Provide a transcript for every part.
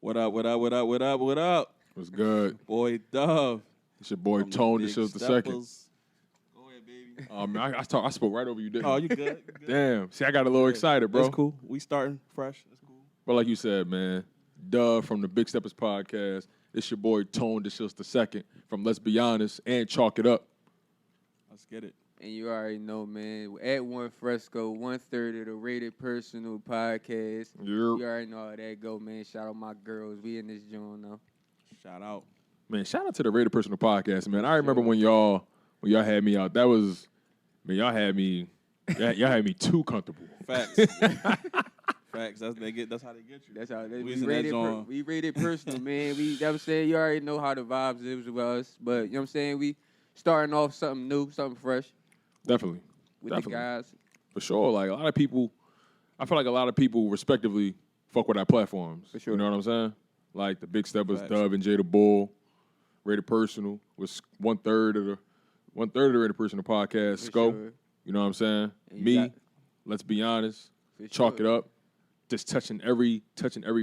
What up, what up, what up, what up, what up? What's good? Boy Dove. It's your boy Tone DeShields II. Go ahead, baby. Man, I spoke right over you, didn't I? Oh, you good? You good? Damn. See, I got a little excited, bro. That's cool. We starting fresh. That's cool. But like you said, man, Dove from the Big Steppas podcast. It's your boy Tone DeShields II from Let's Be Honest and Chalk It Up. Let's get it. And you already know, man, at Frsco, 1/3 of the Rated Personal podcast. You already know how that go, man. Shout out my girls. We in this joint now. Shout out. Man, shout out to the Rated Personal podcast, man. I remember when y'all had me out. That was, man, y'all had me too comfortable. Facts. Facts. That's how they get you. That's how they we rated personal, man. That was saying you already know how the vibes is with us. But you know what I'm saying? We starting off something new, something fresh. Definitely. With the guys. For sure. Like, I feel like a lot of people respectively fuck with our platforms. For sure. You know what I'm saying? Like the Big Steppas, Facts. Dub and Jada Bull, Rated Personal was 1/3 of the Rated Personal podcast. For Sco, sure. you know what I'm saying? And Me, Let's Be Honest, Chalk It Up, just touching every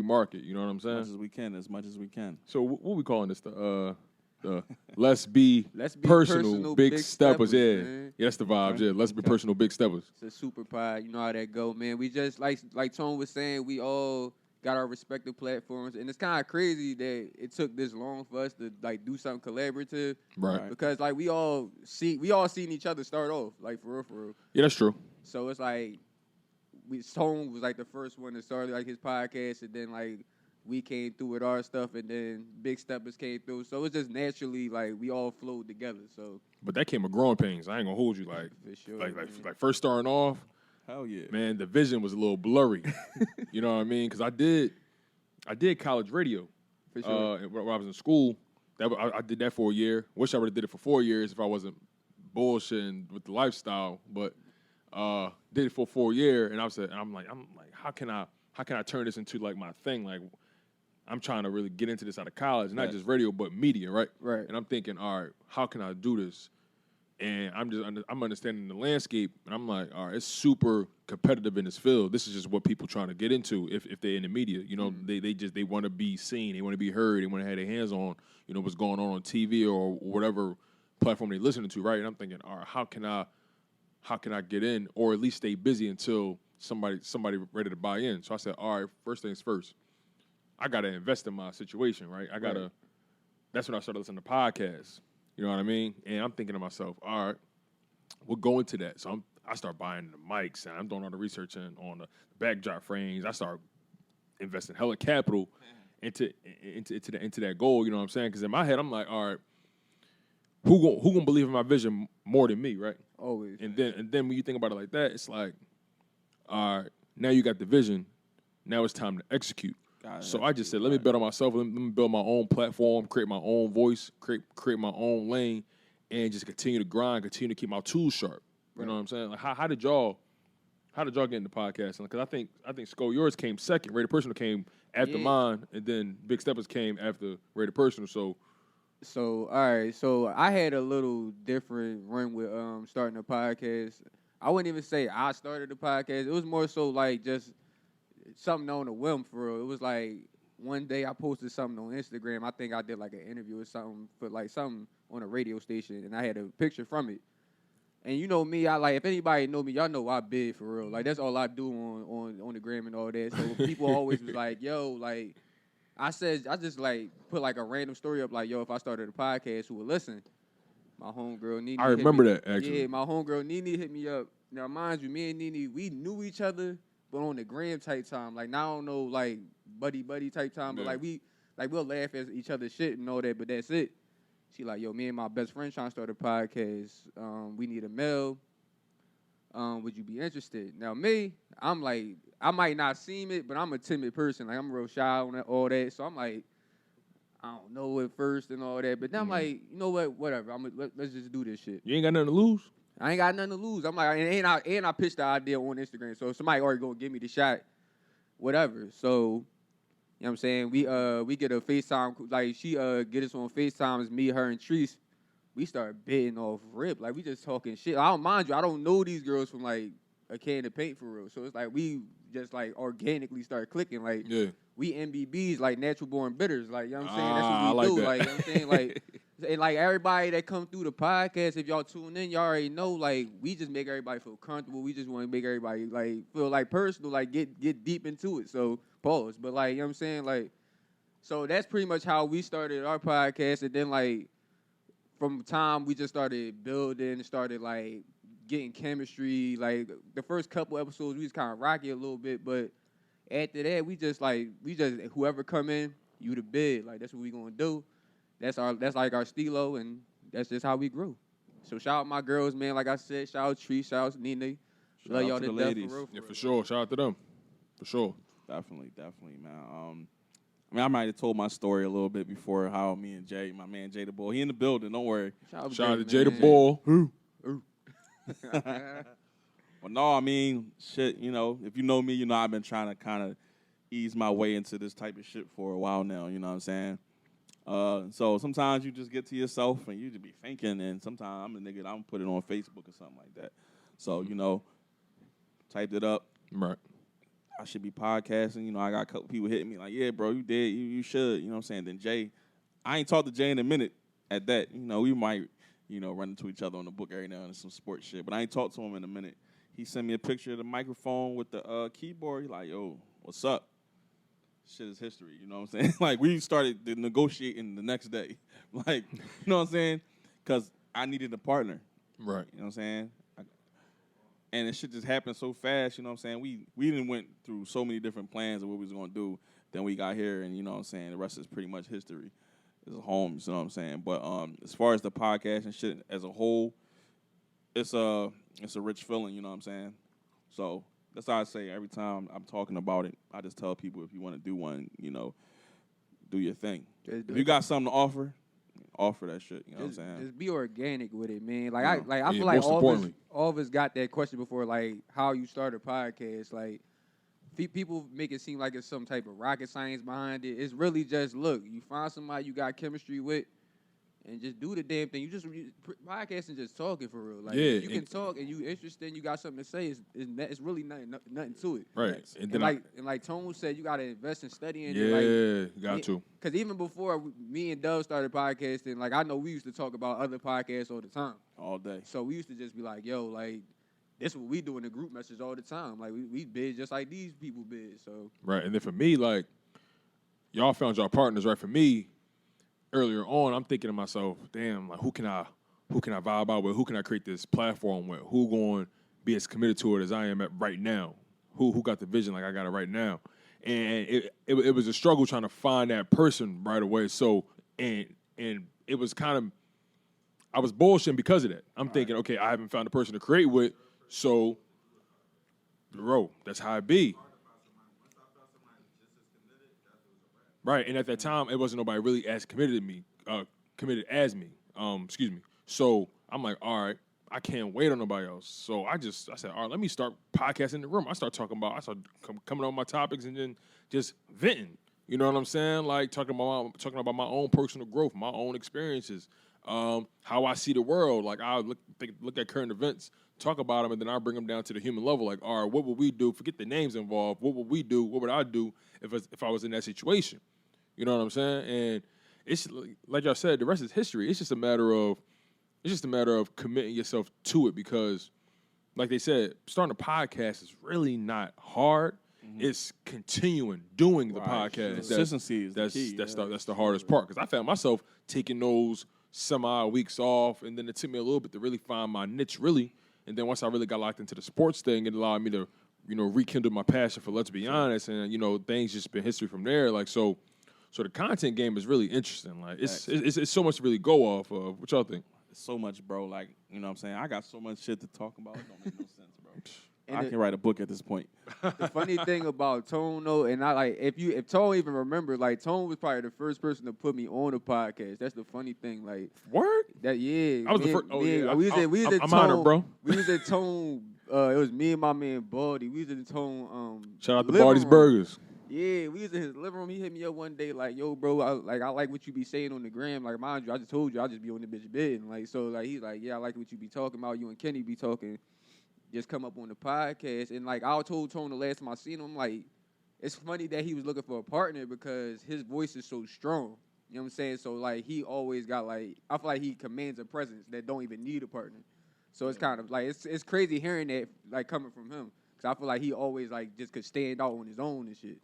market. You know what I'm saying? As much as we can. So what we calling this? The Let's Be Personal Big Steppas. Yeah, man. yeah, that's the vibes. Okay. Yeah, Let's Be Personal Big Steppas. It's a super pod. You know how that go, man. We just, like Tone was saying, we all got our respective platforms. And it's kind of crazy that it took this long for us to, like, do something collaborative. Right. Because, like, we all seen each other start off, like, for real. Yeah, that's true. So it's like, Tone was, like, the first one to start, like, his podcast. And then, like, we came through with our stuff, and then Big Steppas came through. So it's just naturally, like, we all flowed together. So, But that came with growing pains. I ain't gonna hold you. Like, for sure, like first starting off, Hell yeah. man, the vision was a little blurry. You know what I mean? Because I did college radio. For sure. When I was in school. I did that for a year. Wish I would have did it for 4 years if I wasn't bullshitting with the lifestyle. But did it for 4 years, and I'm like, how can I turn this into like my thing? Like, I'm trying to really get into this out of college, not just radio, but media, right? Right. And I'm thinking, all right, how can I do this? And I'm understanding the landscape, and I'm like, all right, it's super competitive in this field. This is just what people trying to get into if they're in the media. You know, they want to be seen, they want to be heard, they want to have their hands on, you know, what's going on TV or whatever platform they're listening to, right? And I'm thinking, all right, how can I get in, or at least stay busy until somebody ready to buy in? So I said, all right, first things first, I got to invest in my situation, right? That's when I started listening to podcasts. You know what I mean? And I'm thinking to myself, all right, we'll go into that. So I start buying the mics, and I'm doing all the research on the backdrop frames. I start investing hella capital into that goal. You know what I'm saying? Because in my head, I'm like, all right, who gonna believe in my vision more than me, right? Always. And then when you think about it like that, it's like, all right, now you got the vision. Now it's time to execute. So I just said, let me bet on myself. Let me build my own platform, create my own voice, create my own lane, and just continue to grind, continue to keep my tools sharp. You know what I'm saying? Like, how did y'all get into podcasting? Because I think Sco, yours came second. Rated Personal came after mine, and then Big Steppas came after Rated Personal. So all right. So I had a little different run with starting a podcast. I wouldn't even say I started the podcast. It was more so like just something on a whim, for real. It was like one day I posted something on Instagram. I think I did like an interview or something for like something on a radio station, and I had a picture from it. And you know me, if anybody know me, y'all know I big, for real. Like, that's all I do on the gram and all that. So people always was like, yo, like, I just like put like a random story up, like, yo, if I started a podcast, who would listen? My homegirl Nene. I remember that, actually. Yeah, my homegirl Nene hit me up. Now, mind you, me and Nene, we knew each other, but on the gram type time. Like, now I don't know, like, buddy type time, but like we'll laugh at each other's shit and all that, but that's it. She like, yo, me and my best friend trying to start a podcast. We need a male. Would you be interested? Now me, I'm like, I might not seem it, but I'm a timid person. Like, I'm real shy on that, all that. So I'm like, I don't know at first and all that. But then I'm like, you know what? Whatever. Let's just do this shit. You ain't got nothing to lose? I ain't got nothing to lose. I'm like, and I pitched the idea on Instagram. So somebody already gonna give me the shot. Whatever. So, you know what I'm saying? We get a FaceTime, like she get us on FaceTime, it's me, her, and Treese. We start bidding off rip. Like, we just talking shit. I don't mind you, I don't know these girls from like a can of paint for real. So it's like we just like organically start clicking. Like we MBBs, like natural born bitters. Like, you know what I'm saying? That's what we like do. that. Like, you know what I'm saying? Like, and like everybody that come through the podcast, if y'all tune in, y'all already know, like, we just make everybody feel comfortable. We just want to make everybody like feel like personal, like get deep into it. So pause. But like, you know what I'm saying? Like, so that's pretty much how we started our podcast. And then like from time we just started building, started like getting chemistry. Like the first couple episodes we was kind of rocky a little bit, but after that we just whoever come in, you the bid. Like that's what we gonna do. That's like our stilo, and that's just how we grew. So shout out my girls, man. Like I said, shout out Tree, shout out Nene. Love y'all to death, ladies. for real. Yeah, for sure. Shout out to them. For sure. Definitely, man. I mean, I might have told my story a little bit before how me and Jay, my man Jay the Bull, he in the building. Don't worry. Shout out to Jay the Bull. Well, no, I mean, shit. You know, if you know me, you know I've been trying to kind of ease my way into this type of shit for a while now. You know what I'm saying? So sometimes you just get to yourself and you just be thinking, and sometimes I'm a nigga, I'm put it on Facebook or something like that. So, you know, typed it up. Right. I should be podcasting. You know, I got a couple people hitting me like, yeah, bro, you did. You should. You know what I'm saying? Then Jay, I ain't talked to Jay in a minute at that. You know, we might, you know, run into each other on the book every now and then, some sports shit. But I ain't talked to him in a minute. He sent me a picture of the microphone with the keyboard. He like, yo, what's up? Shit is history, you know what I'm saying? Like, we started negotiating the next day. Like, you know what I'm saying? Because I needed a partner. Right. You know what I'm saying? And it shit just happened so fast, you know what I'm saying? We done went through so many different plans of what we was going to do. Then we got here, and you know what I'm saying? The rest is pretty much history. It's a home, you know what I'm saying? But as far as the podcast and shit as a whole, it's a rich feeling, you know what I'm saying? So that's how I say every time I'm talking about it, I just tell people if you want to do one, you know, do your thing. If you got something to offer that shit. You know what I'm saying? Just be organic with it, man. Like Yeah. I feel like most all of us got that question before, like how you start a podcast. Like people make it seem like it's some type of rocket science behind it. It's really just look, you find somebody you got chemistry with, and just do the damn thing. Podcasting just talking for real. Like you can talk and you interested, and you got something to say. It's really nothing to it. Right. And like Tone said, you got to invest in studying. Yeah, you got to. Because even before me and Dove started podcasting, like I know we used to talk about other podcasts all the time. All day. So we used to just be like, yo, like this what we do in the group message all the time. Like we bid just like these people bid. So right. And then for me, like y'all found y'all partners. Right. For me, earlier on, I'm thinking to myself, damn, like who can I vibe out with? Who can I create this platform with? Who going to be as committed to it as I am at right now? Who got the vision like I got it right now? And it was a struggle trying to find that person right away. So and it was kind of, I was bullshitting because of that. I'm thinking, okay, I haven't found a person to create with, so bro, that's how it be. Right, and at that time, it wasn't nobody really as committed as me. Excuse me. So I'm like, all right, I can't wait on nobody else. So I said, all right, let me start podcasting in the room. I started coming up with my topics and then just venting. You know what I'm saying? Like talking about my own personal growth, my own experiences, how I see the world. Like I look at current events, talk about them, and then I bring them down to the human level. Like, all right, what would we do? Forget the names involved. What would we do? What would I do if I was in that situation? You know what I'm saying? And it's like y'all said, the rest is history. It's just a matter of committing yourself to it because, like they said, starting a podcast is really not hard. Mm-hmm. It's continuing doing the podcast. Consistency is the key. That's the hardest part because I found myself taking those semi-weeks off, and then it took me a little bit to really find my niche, really. And then once I really got locked into the sports thing, it allowed me to, rekindle my passion for Let's Be Honest, and things just been history from there. Like so the content game is really interesting. Like it's so much to really go off of. What y'all think? So much, bro. Like, you know what I'm saying? I got so much shit to talk about. It don't make no sense, bro. And I can write a book at this point. The funny thing about Tone, though, and I like if Tone even remember, like Tone was probably the first person to put me on a podcast. That's the funny thing. Like word? That yeah. I was the first. Oh yeah. I'm honored, bro. We was at Tone. It was me and my man Baldy. We was in Tone. Shout out to Baldy's Burgers. Yeah, we was in his living room. He hit me up one day like, "Yo, bro, I like what you be saying on the gram. Like, mind you, I just told you I just be on the bitch bed. And like, so like he's like, yeah, I like what you be talking about. You and Kenny be talking. just come up on the podcast. And like I told Tone the last time I seen him, like it's funny that he was looking for a partner because his voice is so strong. You know what I'm saying? So like he always got like I feel like he commands a presence that don't even need a partner. So it's kind of like it's crazy hearing that like coming from him because I feel like he always like just could stand out on his own and shit.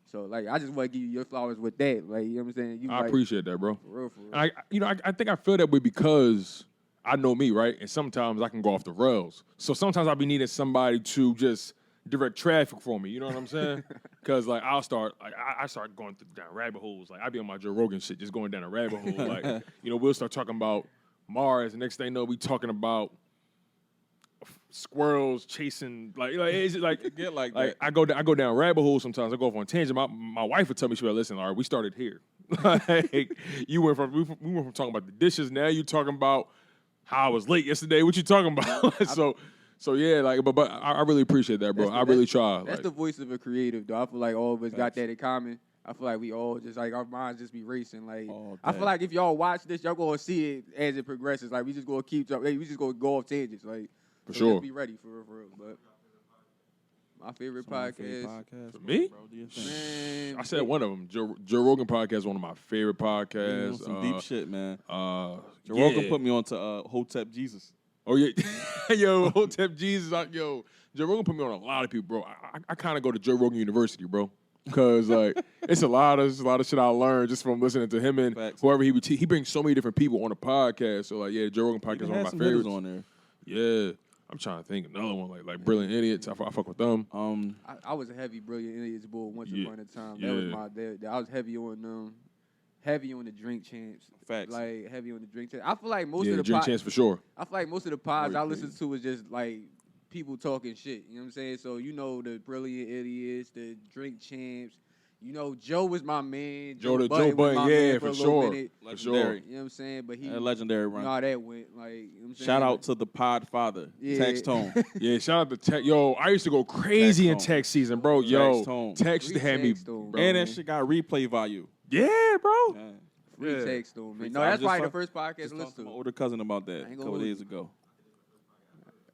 So like I just want to give you your flowers with that. Like you know what I'm saying? I appreciate that, bro. For real, for real. I think I feel that way because I know me, right? And sometimes I can go off the rails. So sometimes I'll be needing somebody to just direct traffic for me. You know what I'm saying? Because like I start going down rabbit holes. Like I be on my Joe Rogan shit, just going down a rabbit hole. Like we'll start talking about Mars. The next thing you know, we talking about squirrels chasing. Like is it like Get like like that. I go down rabbit holes sometimes. I go off on tangent. My wife would tell me, she would listen. All right, we started here. Like we went from talking about the dishes. Now you talking about how I was late yesterday. What you talking about? So yeah, like, but I really appreciate that, bro. I really try. That's like, the voice of a creative, though. I feel like all of us got that in common. I feel like we all just like our minds just be racing. Like I feel like if y'all watch this, y'all gonna see it as it progresses. Like we just gonna we just gonna go off tangents. Like for so sure. Just be ready for real. But my favorite podcast. For me? Bro, do your thing. Man, I said one of them. Joe Rogan podcast is one of my favorite podcasts. Some deep shit, man. Joe Joe Rogan put me on to Hotep Jesus. Oh yeah, yo, Hotep Jesus, yo, Joe Rogan put me on a lot of people, bro. I kind of go to Joe Rogan University, bro, because like it's a lot of shit I learned just from listening to him and whoever he would teach. He brings so many different people on the podcast. So like, yeah, Joe Rogan podcast is one of my favorites. On there. Yeah, I'm trying to think another one like Brilliant Idiots. I fuck with them. I was a heavy Brilliant Idiots bull once upon a time. That was my dad. I was heavy on them. Heavy on the drink champs. Facts. Like, heavy on the drink champs. I feel like most of the drink champs for sure. I feel like most of the pods I listen to is just, like, people talking shit. You know what I'm saying? So, the Brilliant Idiots, the drink champs. Joe was my man. Joe Budden, yeah, for sure. Legendary. For sure. You know what I'm saying? But he... legendary run. how that went. Like, you know what I'm saying? Shout out to the pod father, Tex Tone. Yeah, shout out to Tex. Yo, I used to go crazy in Tex season, bro. Yo, Tex used to have me... Bro. And that shit got replay value. Yeah, bro. Yeah. Free text, though, man. Free No, text. that's probably the first podcast I Just listened talked to to. my older cousin about that a couple days ago.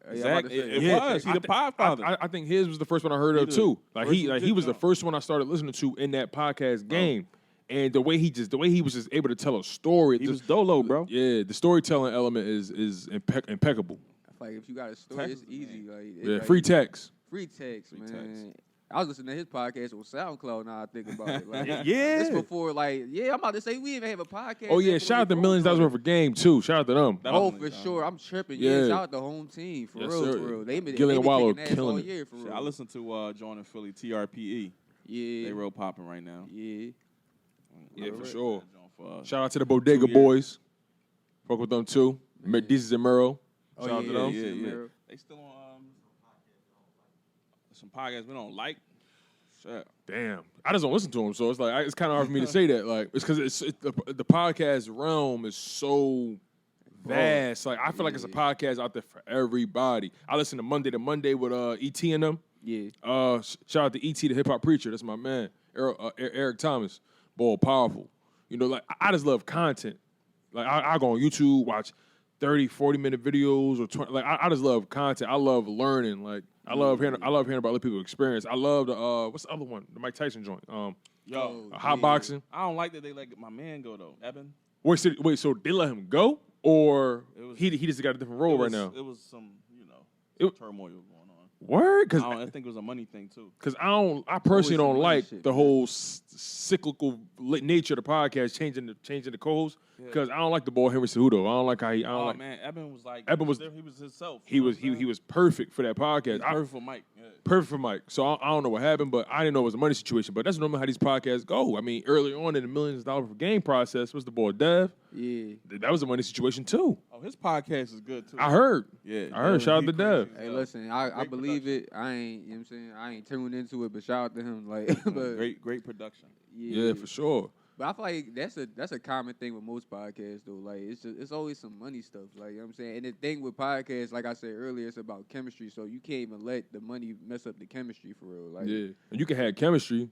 Exactly. It was. He the pod father. I think his was the first one I heard of too. Like he was the first one I started listening to in that podcast game. And the way he was just able to tell a story. He was dolo, bro. Yeah, the storytelling element is impeccable. I feel like if you got a story, it's easy. Like, Yeah, free text. Free text, man. I was listening to his podcast on SoundCloud. Now I think about it. Like, yeah, it's before. Like, I'm about to say we even have a podcast. Oh yeah, shout out to $millions worth of game too. Shout out to them. Oh, for sure. I'm tripping. Yeah, shout out to home team for real. Sir. For real. They been Gillian Wallow kicking ass killing all it. year for real. I listen to John and Philly TRPE. Yeah, they real popping right now. Yeah, for sure. For, shout out to the Bodega Boys. Fuck with them too. This is Mero. Shout out to them. Yeah. They still on some podcasts we don't like. Shit. Damn, I just don't listen to them, so it's like it's kind of hard for me to say that. Like, it's because the podcast realm is so vast. Like, I feel like it's a podcast out there for everybody. I listen to Monday with ET and them. Yeah. Shout out to ET, the hip hop preacher. That's my man, Eric Thomas. Boy, powerful. Like I just love content. Like I go on YouTube, watch 30, 40-minute videos or 20. Like I just love content. I love learning. Like I love hearing about other people's experience. I love the what's the other one? The Mike Tyson joint. Hot boxing. I don't like that they let my man go though. Evan. Wait, so they let him go, or he just got a different role right now? It was some turmoil going on. Word? Because I think it was a money thing too. Because I personally don't like the whole cyclical nature of the podcast changing the co-host. Because I don't like the boy Henry Cejudo. I don't like how he. I don't like. Man, Eben was like. He was himself. He was perfect for that podcast. Perfect for Mike. Yeah. Perfect for Mike. So I don't know what happened, but I didn't know it was a money situation. But that's normally how these podcasts go. I mean, early on in the $millions per game process was the boy Dev. Yeah, that was a money situation too. Oh, his podcast is good too. I heard. Yeah, I heard. Shout out to Dev. Hey, listen, I believe it. I ain't. You know what I'm saying? I ain't tuned into it, but shout out to him. Like, but great production. Yeah, for sure. But I feel like that's a common thing with most podcasts though. Like it's always some money stuff. Like you know what I'm saying. And the thing with podcasts, like I said earlier, it's about chemistry. So you can't even let the money mess up the chemistry for real. Like and you can have chemistry,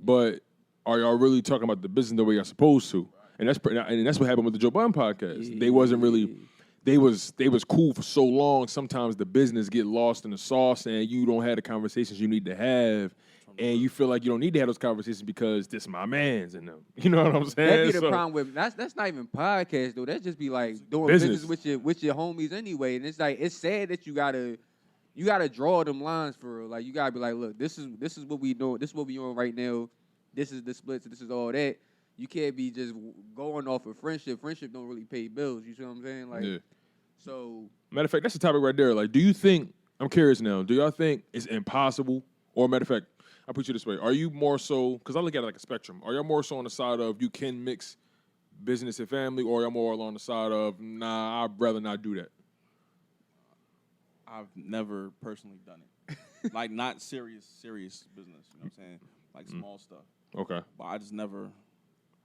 but are y'all really talking about the business the way y'all supposed to? And that's what happened with the Joe Budden podcast. They wasn't really. they was cool for so long. Sometimes the business get lost in the sauce, and you don't have the conversations you need to have, and you feel like you don't need to have those conversations because this my man's and them. You know what I'm saying? That be the problem with that's not even podcast though. That just be like doing business with your homies anyway. And it's like it's sad that you gotta draw them lines for real. Like you gotta be like, look, this is what we doing. This is what we doing right now. This is the splits. This is all that. You can't be just going off of friendship. Friendship don't really pay bills. You see what I'm saying? Like, yeah. So matter of fact, that's the topic right there. Like, do you think? I'm curious now. Do y'all think it's impossible? Or matter of fact, I'll put you this way: are you more so? Because I look at it like a spectrum. Are y'all more so on the side of you can mix business and family, or are y'all more along the side of nah, I'd rather not do that? I've never personally done it. Like not serious business. You know what I'm saying? Like small stuff. Okay. But I just never.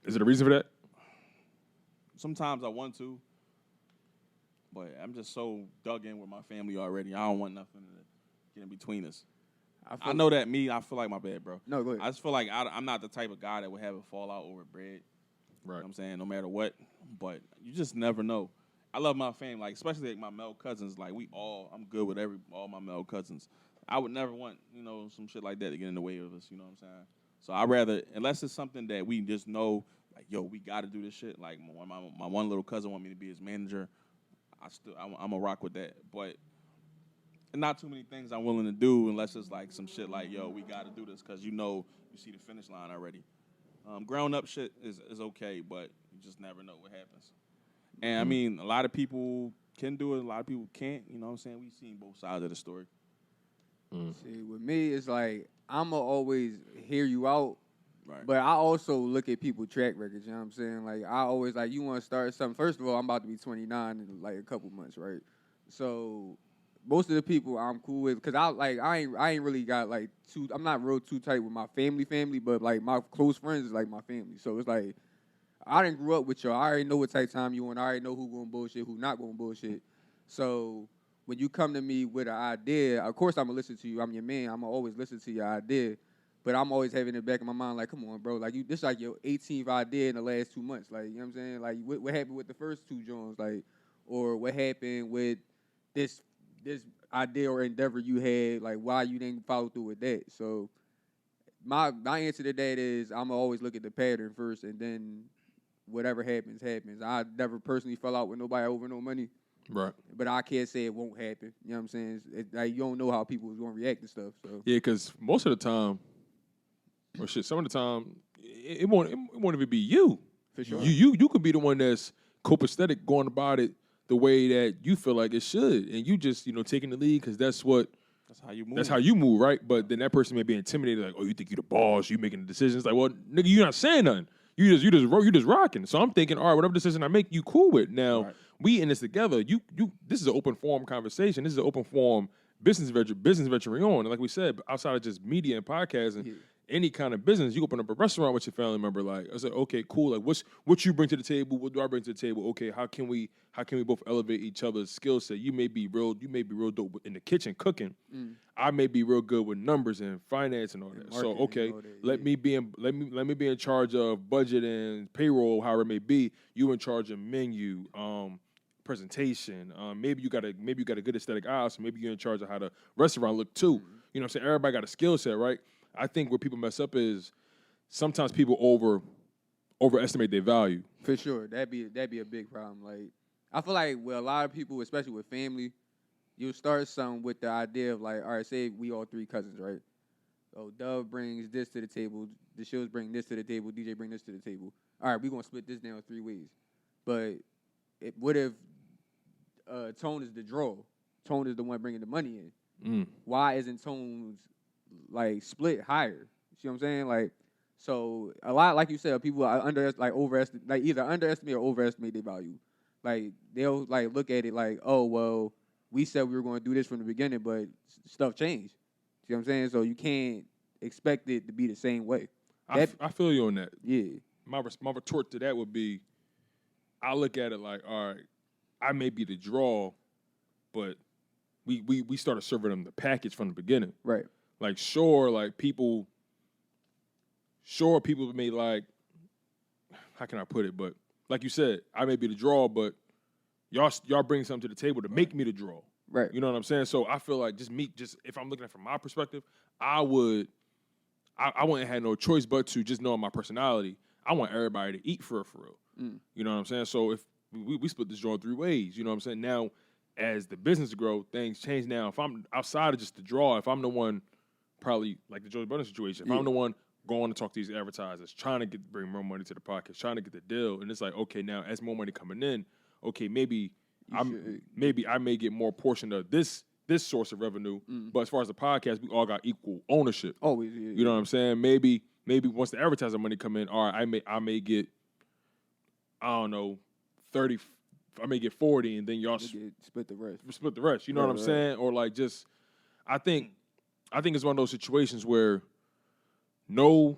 Is it a reason for that? Sometimes I want to, but I'm just so dug in with my family already. I don't want nothing to get in between us. I know that I feel like my bad, bro. No, go ahead. I just feel like I'm not the type of guy that would have a fallout over bread. Right. You know what I'm saying? No matter what. But you just never know. I love my family, like especially like my male cousins. Like I'm good with all my male cousins. I would never want, some shit like that to get in the way of us, you know what I'm saying? So I'd rather, unless it's something that we just know, like, yo, we got to do this shit. Like, my one little cousin want me to be his manager. I'm going to rock with that. But not too many things I'm willing to do unless it's like some shit like, yo, we got to do this because you see the finish line already. Ground-up shit is okay, but you just never know what happens. And, I mean, a lot of people can do it. A lot of people can't. You know what I'm saying? We've seen both sides of the story. See, with me, it's like I'm going to always hear you out. Right. But I also look at people's track records, you know what I'm saying? Like, I always, like, you want to start something. First of all, I'm about to be 29 in, like, a couple months, right? So, most of the people I'm cool with, because I ain't really got, like, I'm not real too tight with my family, but, like, my close friends is, like, my family. So, it's like, I didn't grow up with y'all. I already know what type of time you on. I already know who going bullshit, who not going bullshit. So, when you come to me with an idea, of course I'm going to listen to you. I'm your man. I'm going to always listen to your idea. But I'm always having in the back of my mind, like, come on, bro. Like, this like your 18th idea in the last 2 months. Like, you know what I'm saying? Like, what happened with the first two Jones? Like, or what happened with this idea or endeavor you had? Like, why you didn't follow through with that? So, my answer to that is I'm going to always look at the pattern first, and then whatever happens, happens. I never personally fell out with nobody over no money. Right. But I can't say it won't happen. You know what I'm saying? Like, you don't know how people is going to react to stuff. So yeah, because most of the time, or shit, some of the time, it won't even be you. For sure. You could be the one that's copacetic going about it the way that you feel like it should, and you just taking the lead because that's how you move. That's how you move, right? But then that person may be intimidated, like, oh, you think you the boss? You making the decisions? Like, well, nigga, you not saying nothing. You just rocking. So I'm thinking, all right, whatever decision I make, you cool with. Now we in this together. This is an open forum conversation. This is an open forum business venture we on. And like we said, outside of just media and podcasting, any kind of business, you open up a restaurant with your family member. Like I said, okay, cool. Like what you bring to the table? What do I bring to the table? Okay, how can we both elevate each other's skill set? You may be real dope in the kitchen cooking. I may be real good with numbers and finance and all that. So okay, let me be in charge of budget and payroll, however it may be. You in charge of menu, presentation. Maybe you got a good aesthetic eye, so maybe you're in charge of how the restaurant look too. You know what I'm saying? Everybody got a skill set, right? I think where people mess up is sometimes people overestimate their value. For sure, that'd be a big problem. Like I feel like with a lot of people, especially with family, you start something with the idea of like, all right, say we all three cousins, right? So Dove brings this to the table, DeShields bring this to the table, DJ bring this to the table. All right, we're gonna split this down 3 ways. But what if Tone is the draw? Tone is the one bringing the money in. Why isn't Tone's like split higher? You see what I'm saying? Like, so a lot, like you said, people are either underestimate or overestimate their value. Like they'll like look at it like, oh well, we said we were going to do this from the beginning, but stuff changed. See what I'm saying? So you can't expect it to be the same way. I feel you on that. Yeah. My retort to that would be, I look at it like, all right, I may be the draw, but we started serving them the package from the beginning. Right. Like, people may like, how can I put it? But like you said, I may be the draw, but y'all bring something to the table to make me the draw. Right. You know what I'm saying? So I feel like just if I'm looking at it from my perspective, I wouldn't have no choice but to just knowing my personality. I want everybody to eat for real. You know what I'm saying? So if we split this draw 3 ways, you know what I'm saying? Now, as the business grow, things change. Now, if I'm outside of just the draw, if I'm the one, probably like the Joey Budden situation, if I'm the one going to talk to these advertisers, trying to bring more money to the podcast, trying to get the deal, and it's like, okay, now as more money coming in, okay, maybe I may get more portion of this source of revenue. But as far as the podcast, we all got equal ownership. Always, you know what I'm saying? Maybe once the advertiser money come in, all right, I may get, I don't know, 30. I may get 40, and then y'all split the rest. Split the rest. You know what I'm saying? Or like just, I think it's one of those situations where know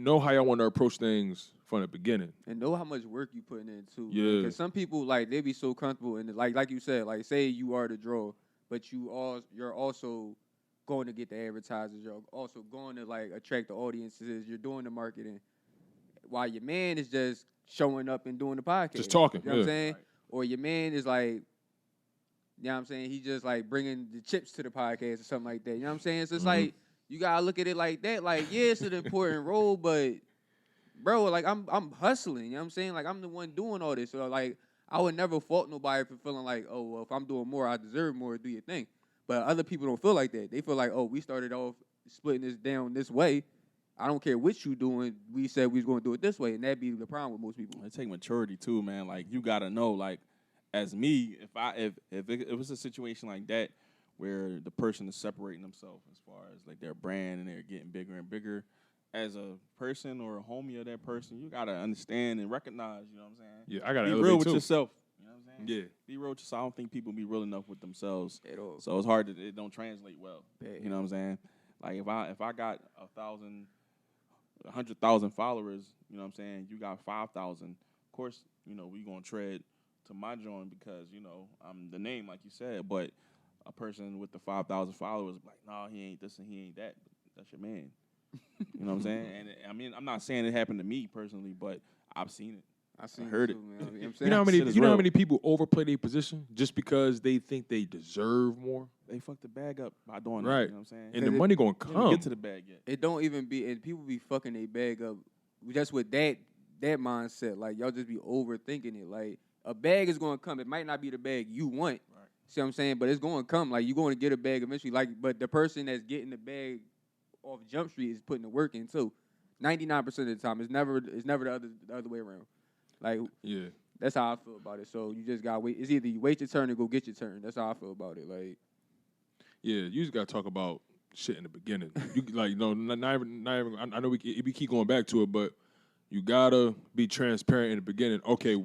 how y'all want to approach things from the beginning, and know how much work you putting in too. Yeah. Because some people like they be so comfortable and like you said, like say you are the draw, but you're also going to get the advertisers. You're also going to like attract the audiences. You're doing the marketing, while your man is just showing up and doing the podcast, just talking. You know what I'm saying? Right. Or your man is like, you know what I'm saying? He just like bringing the chips to the podcast or something like that. You know what I'm saying? So it's like you gotta look at it like that. Like, yeah, it's an important role, but bro, like I'm hustling. You know what I'm saying? Like I'm the one doing all this. So like I would never fault nobody for feeling like, oh, well, if I'm doing more, I deserve more. Do your thing. But other people don't feel like that. They feel like, oh, we started off splitting this down this way. I don't care what you doing. We said we was going to do it this way, and that'd be the problem with most people. It take maturity too, man. Like you gotta know, like as me, if it's a situation like that where the person is separating themselves as far as like their brand and they're getting bigger and bigger, as a person or a homie of that person, you gotta understand and recognize. You know what I'm saying? Yeah, I gotta be real with too. yourself. You know what I'm saying? Yeah, be real with yourself. I don't think people be real enough with themselves at all. So it's hard to it don't translate well. You know what I'm saying? Like if I got 100,000 followers, you know what I'm saying? You got 5,000. Of course, you know, we going to tread to my joint because, you know, I'm the name, like you said. But a person with the 5,000 followers, like, no, he ain't this and he ain't that. That's your man. You know what I'm saying? And I mean, I'm not saying it happened to me personally, but I've seen it. I heard it. Too, man. You know you know how many people overplay their position just because they think they deserve more? They fucked the bag up by doing right. That. You know what I'm saying? And the money gonna come. Get to the bag yet. It don't even be, and people be fucking their bag up just with that mindset. Like y'all just be overthinking it. Like a bag is gonna come. It might not be the bag you want. Right. See what I'm saying? But it's gonna come. Like you're going to get a bag eventually. Like, but the person that's getting the bag off Jump Street is putting the work in too. 99% of the time, it's never the other way around. Like, yeah, that's how I feel about it. So you just gotta wait. It's either you wait your turn or go get your turn. That's how I feel about it. Like, yeah, you just gotta talk about shit in the beginning. You like, no, not even. I know we keep going back to it, but you gotta be transparent in the beginning. Okay,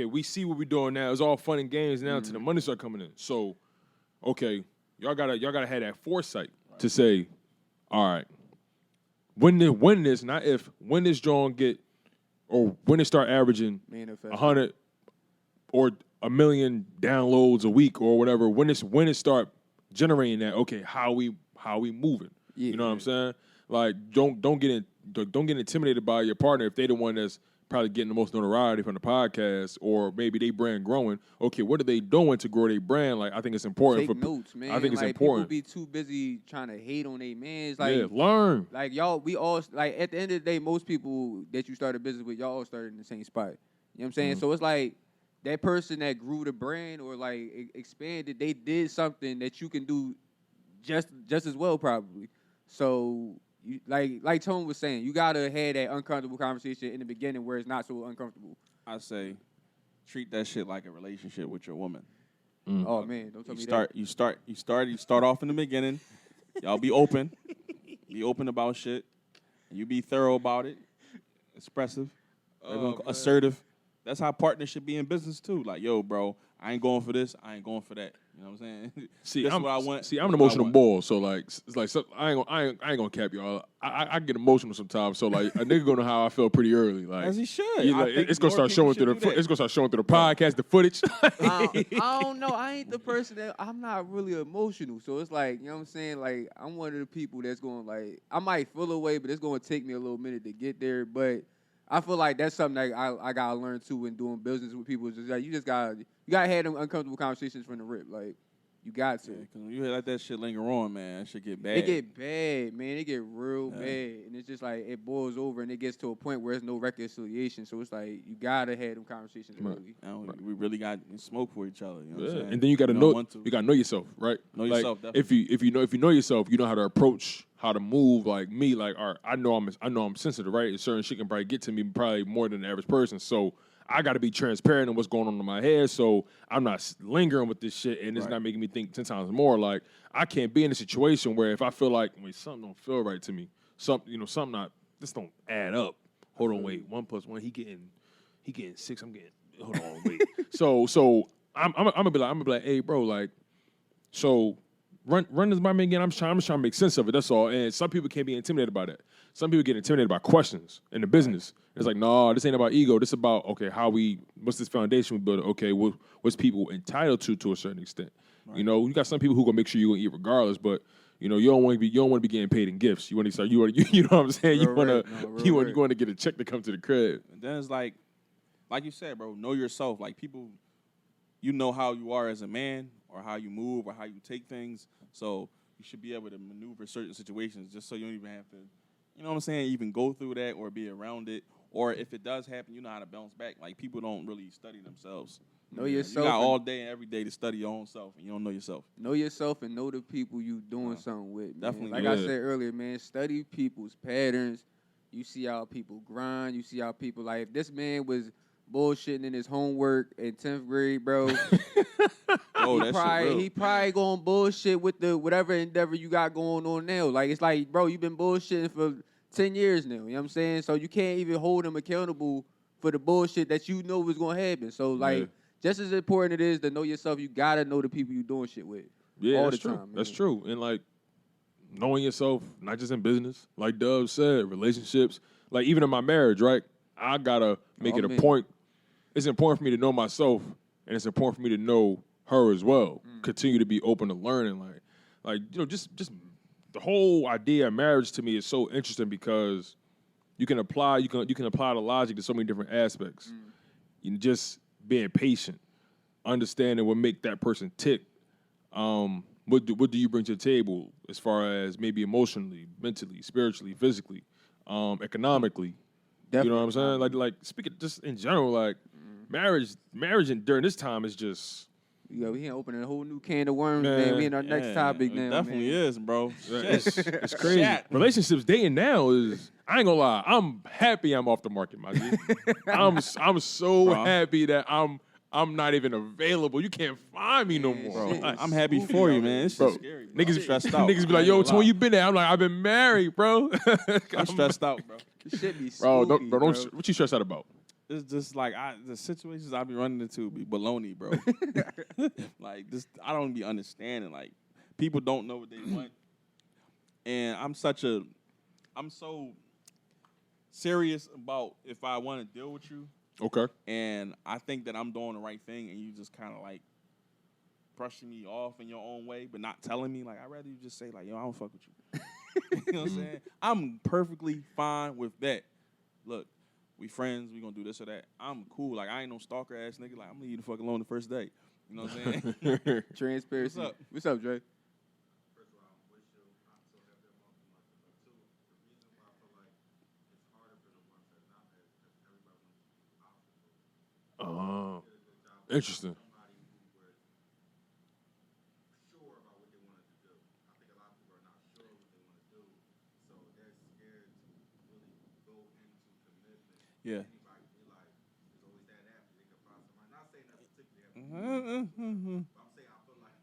we see what we're doing now. It's all fun and games now until the money start coming in. So, okay, y'all gotta have that foresight to say, all right, when this drawing get. Or when it start averaging 100 or 1 million downloads a week or whatever, when it start generating that, okay, how we moving? Yeah, you know what I'm saying? Like don't get intimidated by your partner if they the one that's probably getting the most notoriety from the podcast, or maybe they brand growing. Okay, what are they doing to grow their brand? Like I think it's important. Take notes, man. I think it's like, important. People be too busy trying to hate on their man. Like, yeah, learn. Like y'all, we all like at the end of the day, most people that you start a business with, y'all all started in the same spot. You know what I'm saying? So it's like that person that grew the brand or like expanded, they did something that you can do just as well, probably. So. You, like Tone was saying, you gotta have that uncomfortable conversation in the beginning where it's not so uncomfortable. I say, treat that shit like a relationship with your woman. Oh man, don't tell me that. You start off in the beginning. Y'all be open about shit. You be thorough about it, expressive, assertive. That's how partners should be in business too. Like, yo, bro, I ain't going for this. I ain't going for that. You know what I'm saying? See, that's what I want. See, I'm an emotional ball, so like, it's like I ain't gonna cap y'all. I get emotional sometimes, so like a nigga gonna know how I feel pretty early. Like, as he should. Like, it's gonna start showing through the. It's gonna start showing through the podcast, the footage. I don't know. I ain't the person that I'm not really emotional, so it's like, you know what I'm saying. Like, I'm one of the people that's going like I might feel away, but it's gonna take me a little minute to get there, but. I feel like that's something that I gotta learn too when doing business with people. Is just like you gotta have them uncomfortable conversations from the rip. Like you got to. Yeah, because when you let that shit linger on, man, that shit get bad. It get bad, man. It get real bad, and it's just like it boils over, and it gets to a point where there's no reconciliation. So it's like you gotta have them conversations early. We really got smoke for each other. You know what I'm saying? And then you gotta you gotta know yourself, right? Know like, yourself. Definitely. If you know yourself, you know how to approach, how to move. Like me, like all right, I know I'm sensitive, right? And certain shit can probably get to me probably more than the average person. So I got to be transparent in what's going on in my head, so I'm not lingering with this shit, and it's not making me think 10 times more. Like I can't be in a situation where if I feel like something don't feel right to me, something this don't add up. Hold on, wait, 1 + 1, he getting 6, I'm getting. Hold on, wait. so I'm gonna be like, hey, bro, like, so run this by me again. I'm just trying to make sense of it. That's all. And some people can't be intimidated by that. Some people get intimidated by questions in the business. It's like, no, this ain't about ego. This is about, okay, what's this foundation we build? Okay, what's people entitled to a certain extent? Right. You know, you got some people who gonna make sure you gonna eat regardless, but you know, you don't want to be getting paid in gifts. You want to start. You know what I'm saying? You want to get a check to come to the crib. And then it's like you said, bro, know yourself. Like people, you know how you are as a man, or how you move, or how you take things. So you should be able to maneuver certain situations, just so you don't even have to. You know what I'm saying? Even go through that or be around it. Or if it does happen, you know how to bounce back. Like, people don't really study themselves. Know yourself. You got all day and every day to study your own self, and you don't know yourself. Know yourself and know the people you doing something with, man. Definitely. Like I said earlier, man, study people's patterns. You see how people grind. You see how people, like, if this man was bullshitting in his homework in 10th grade, bro, he probably going bullshit with the whatever endeavor you got going on now. Like, it's like, bro, you've been bullshitting for 10 years now, you know what I'm saying? So you can't even hold him accountable for the bullshit that you know was going to happen. So, like, just as important it is to know yourself, you got to know the people you doing shit with. Yeah, all that's the true. time. That's true. And, like, knowing yourself, not just in business, like Dove said, relationships. Like, even in my marriage, right? I got to make it a point. It's important for me to know myself, and it's important for me to know her as well. Continue to be open to learning. Like you know, just the whole idea of marriage to me is so interesting because you can apply the logic to so many different aspects. You know, just being patient, understanding what make that person tick. What do you bring to the table as far as maybe emotionally, mentally, spiritually, physically, economically? Definitely. You know what I'm saying? Like speaking just in general, like marriage and during this time is just. Yeah, we here opening a whole new can of worms, man. We in our next topic now, definitely is, bro. It's crazy. Relationships dating now is, I ain't gonna lie, I'm happy I'm off the market, my G. I'm so happy that I'm not even available. You can't find me no more. Bro, I'm happy for you, man. It's just scary. Bro. Niggas stressed out. Niggas be like, yo, Tone, you been there? I'm like, I've been married, bro. I'm stressed out, bro. This shit be bro, spooky, don't what you stressed out about? It's just like the situations I be running into be baloney, bro. Like this, I don't be understanding. Like people don't know what they want, and I'm so serious about if I want to deal with you. Okay. And I think that I'm doing the right thing, and you just kind of like brushing me off in your own way, but not telling me. Like I'd rather you just say like, yo, I don't fuck with you. You know what I'm saying? I'm perfectly fine with that. Look. We friends, we gonna do this or that. I'm cool. Like, I ain't no stalker ass nigga. Like, I'm gonna leave you the fuck alone the first day. You know what I'm saying? Transparency. What's up? What's up, Dre? First of all, I'm with you. I'm so happy I'm off the market. But two, the reason why I feel like it's harder for the ones that are not married is because everybody wants to be options. Interesting. Somebody who was sure about what they wanted to do. I think a lot of people are not sure what they want to do, so they're scared to really go into commitment. Yeah. Anybody be like, there's always that after they can find somebody. Not saying that particularly, but I'm saying I feel like.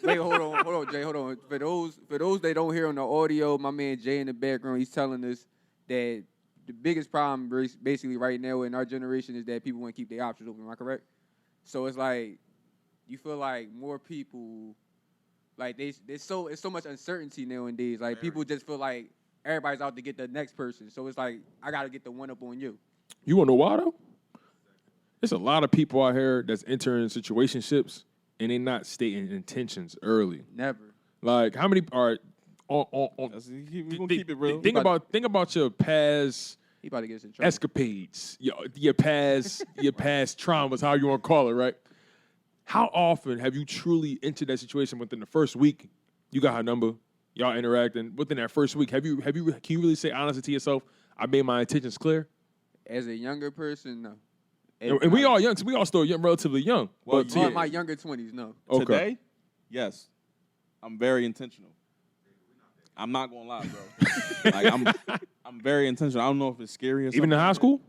Wait, hold on, Jay, hold on. For those that don't hear on the audio, my man Jay in the background, he's telling us that the biggest problem basically right now in our generation is that people want to keep their options open. Am I correct? So it's like you feel like more people, like it's so much uncertainty nowadays. Like people just feel like everybody's out to get the next person. So it's like I got to get the one up on you. You want to know why though? There's a lot of people out here that's entering situationships and they not stating intentions early. Never. Like how many are We gonna keep it real. Think about your past He about to get us in trouble. escapades, your past traumas, how you want to call it, right? How often have you truly entered that situation within the first week? You got her number, y'all interacting within that first week. Can you really say honestly to yourself, I made my intentions clear? As a younger person, no. And we all young, so we all still young, relatively young. Well, but In my younger 20s, no. okay. Today, yes, I'm very intentional. I'm not gonna lie, bro. Like I'm very intentional. I don't know if it's scary or something. Even in high school?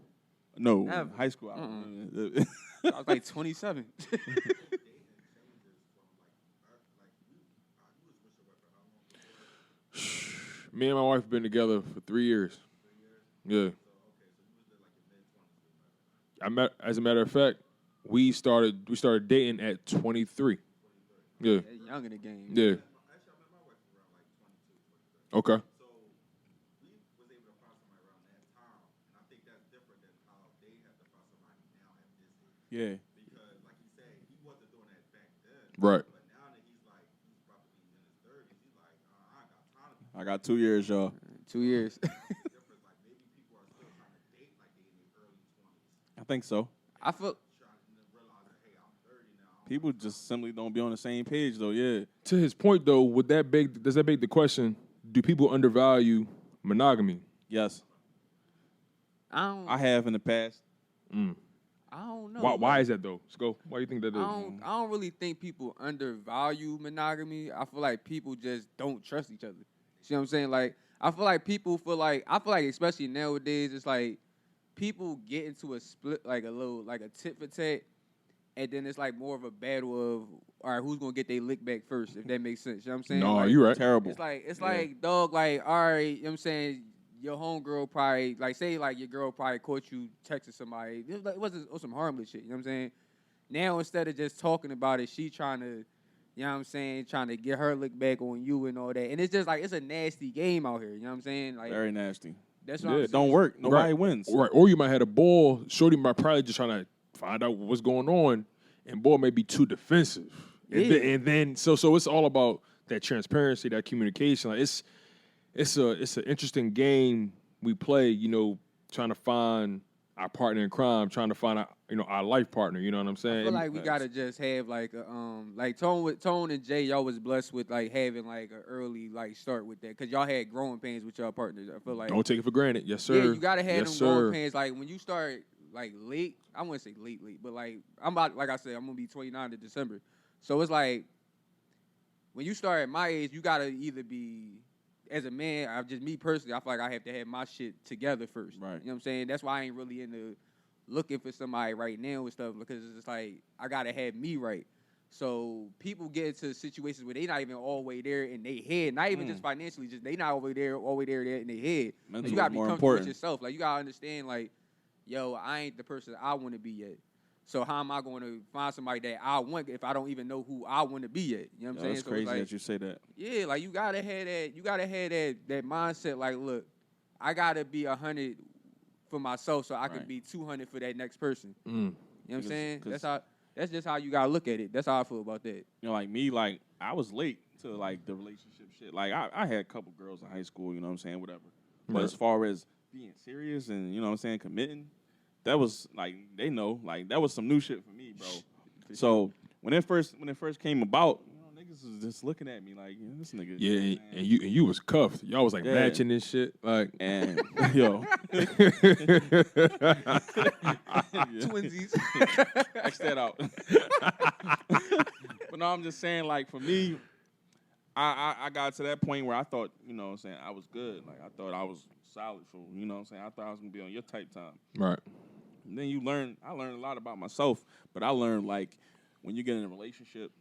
No, Never. high school. I was like 27. Me and my wife have been together for 3 years. Yeah. As a matter of fact, we started dating at 23. Yeah. That's young in the game. Yeah. Okay. So we was able to find somebody around that time, and I think that's different than how they have to find somebody now at this age. Yeah. Because, like you said, he wasn't doing that back then. Right. But now that he's about to be in his 30s, he's like, I got time to I got 2 years, y'all. 2 years. difference. Like maybe people are still trying to date like they in their early 20s, I think so. I feel trying to realize that hey, I'm 30 now. People just simply don't be on the same page, though. Yeah. To his point, though, does that beg the question, do people undervalue monogamy? Yes, I I have in the past. don't know. Why is that, though? Sko, why do you think that is? I don't really think people undervalue monogamy. I feel like people just don't trust each other. See what I'm saying? Like, I feel like especially nowadays, it's like people get into a split, like a tit for tat, and then it's like more of a battle of, all right, who's gonna get their lick back first, if that makes sense. You know what I'm saying? No, Like, you right. Terrible. It's like, dog, like, all right, you know what I'm saying? Your homegirl probably, like, say, like, your girl probably caught you texting somebody. It was some harmless shit, you know what I'm saying? Now, instead of just talking about it, she trying to, you know what I'm saying, trying to get her lick back on you and all that. And it's just like, it's a nasty game out here, you know what I'm saying? Like, Very nasty. that's what Yeah, I'm It saying. don't work. Nobody Right. wins. Right. Or you might have a ball. Shorty might probably just trying to find out what's going on, and ball may be too defensive. Yeah. And then so it's all about that transparency, that communication. Like it's an interesting game we play. You know, trying to find our partner in crime, trying to find our life partner. You know what I'm saying? I feel like we gotta just have like a like Tone and Jay, y'all was blessed with like having like an early like start with that because y'all had growing pains with y'all partners. I feel like Don't take it for granted. Yes, sir. yeah, you gotta have yes, them growing sir. pains. Like when you start like late, I wouldn't say late, but like like I said, I'm gonna be 29 in December. So it's like when you start at my age, you gotta either be as a man, me personally, I feel like I have to have my shit together first. Right. You know what I'm saying? That's why I ain't really into looking for somebody right now and stuff because it's just like I gotta have me right. So people get into situations where they not even all the way there in their head, not even just financially, just they not all the way there in their head. Mental You gotta is be more comfortable important. with yourself. Like you gotta understand, like, yo, I ain't the person I want to be yet. So how am I going to find somebody that I want if I don't even know who I want to be yet? You know what I'm saying? That's So it's crazy like, that you say that. yeah, like you gotta have that. You gotta have that mindset. Like, look, I gotta be 100 for myself, so I can Right. be 200 for that next person. Mm. You know what I'm Because- saying? 'cause- That's just how you gotta look at it. That's how I feel about that. You know, like me, like I was late to like the relationship shit. Like I had a couple girls in high school, you know what I'm saying, whatever. But Right. as far as being serious and you know what I'm saying, committing, that was like they know, like that was some new shit for me, bro. So when it first came about, you know, niggas was just looking at me like, this nigga. Yeah, you know what I'm and saying? you was cuffed. Y'all was like Yeah. matching this shit. Like And yo, Twinsies. X that out. But no, I'm just saying, like, for me, I got to that point where I thought, you know what I'm saying, I was good. Like, I thought I was solid for, you know what I'm saying? I thought I was going to be on your type time. right. And then I learned a lot about myself, but I learned, like, when you get in a relationship,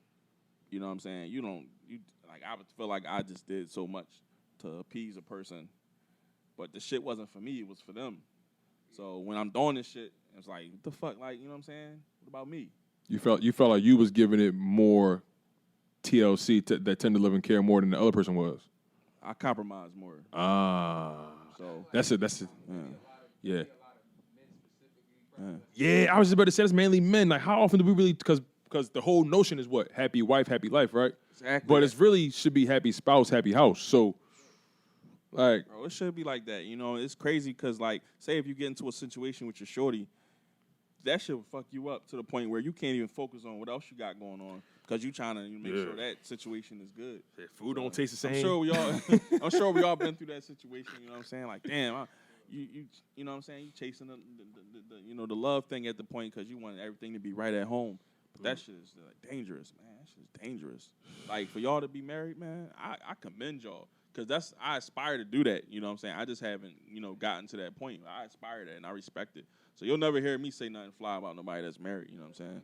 you know what I'm saying, I would feel like I just did so much to appease a person. But the shit wasn't for me, it was for them. So when I'm doing this shit, it's like, what the fuck, like, you know what I'm saying? What about me? You felt like you was giving it more TLC, that tender loving care more than the other person was. I compromise more. So That's it. yeah. Yeah. Yeah, I was just about to say, it's mainly men. Like, how often do we really, because the whole notion is what? Happy wife, happy life, right? Exactly. But it's really should be happy spouse, happy house. So Like, Bro, it should be like that. You know, it's crazy because, like, say if you get into a situation with your shorty, that shit will fuck you up to the point where you can't even focus on what else you got going on because you trying to make sure that situation is good. food don't taste the same. I'm sure we all, I'm sure we all been through that situation. You know what I'm saying? Like, damn, you know what I'm saying? You chasing the you know, the love thing at the point because you want everything to be right at home. But that shit is like dangerous, man. That shit is dangerous. Like for y'all to be married, man, I commend y'all. Because I aspire to do that, you know what I'm saying? I just haven't, you know, gotten to that point. I aspire to that, and I respect it. So you'll never hear me say nothing fly about nobody that's married, you know what I'm saying? I'm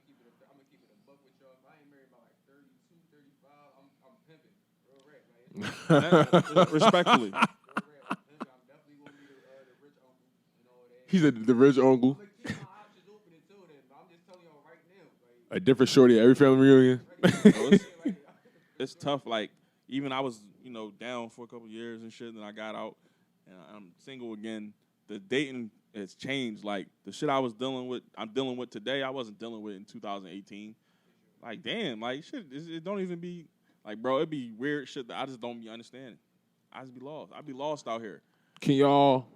gonna keep it a buck with y'all. If I ain't married by like 32, 35, I'm pimping. Real rap. Like, Respectfully. real rap. I'm pimping. I'm definitely gonna be the rich uncle and all that. He said the rich uncle. I'm gonna keep my options open until then. But I'm just telling y'all right now. Like, A different shorty at every family reunion. It's tough. Like, even I was, you know, down for a couple years and shit, and I got out, and I'm single again. The dating has changed. Like, the shit I'm dealing with today, I wasn't dealing with in 2018. Like, damn, like, shit, it don't even be, like, bro, it be weird shit that I just don't be understanding. I just be lost. I be lost out here. Can y'all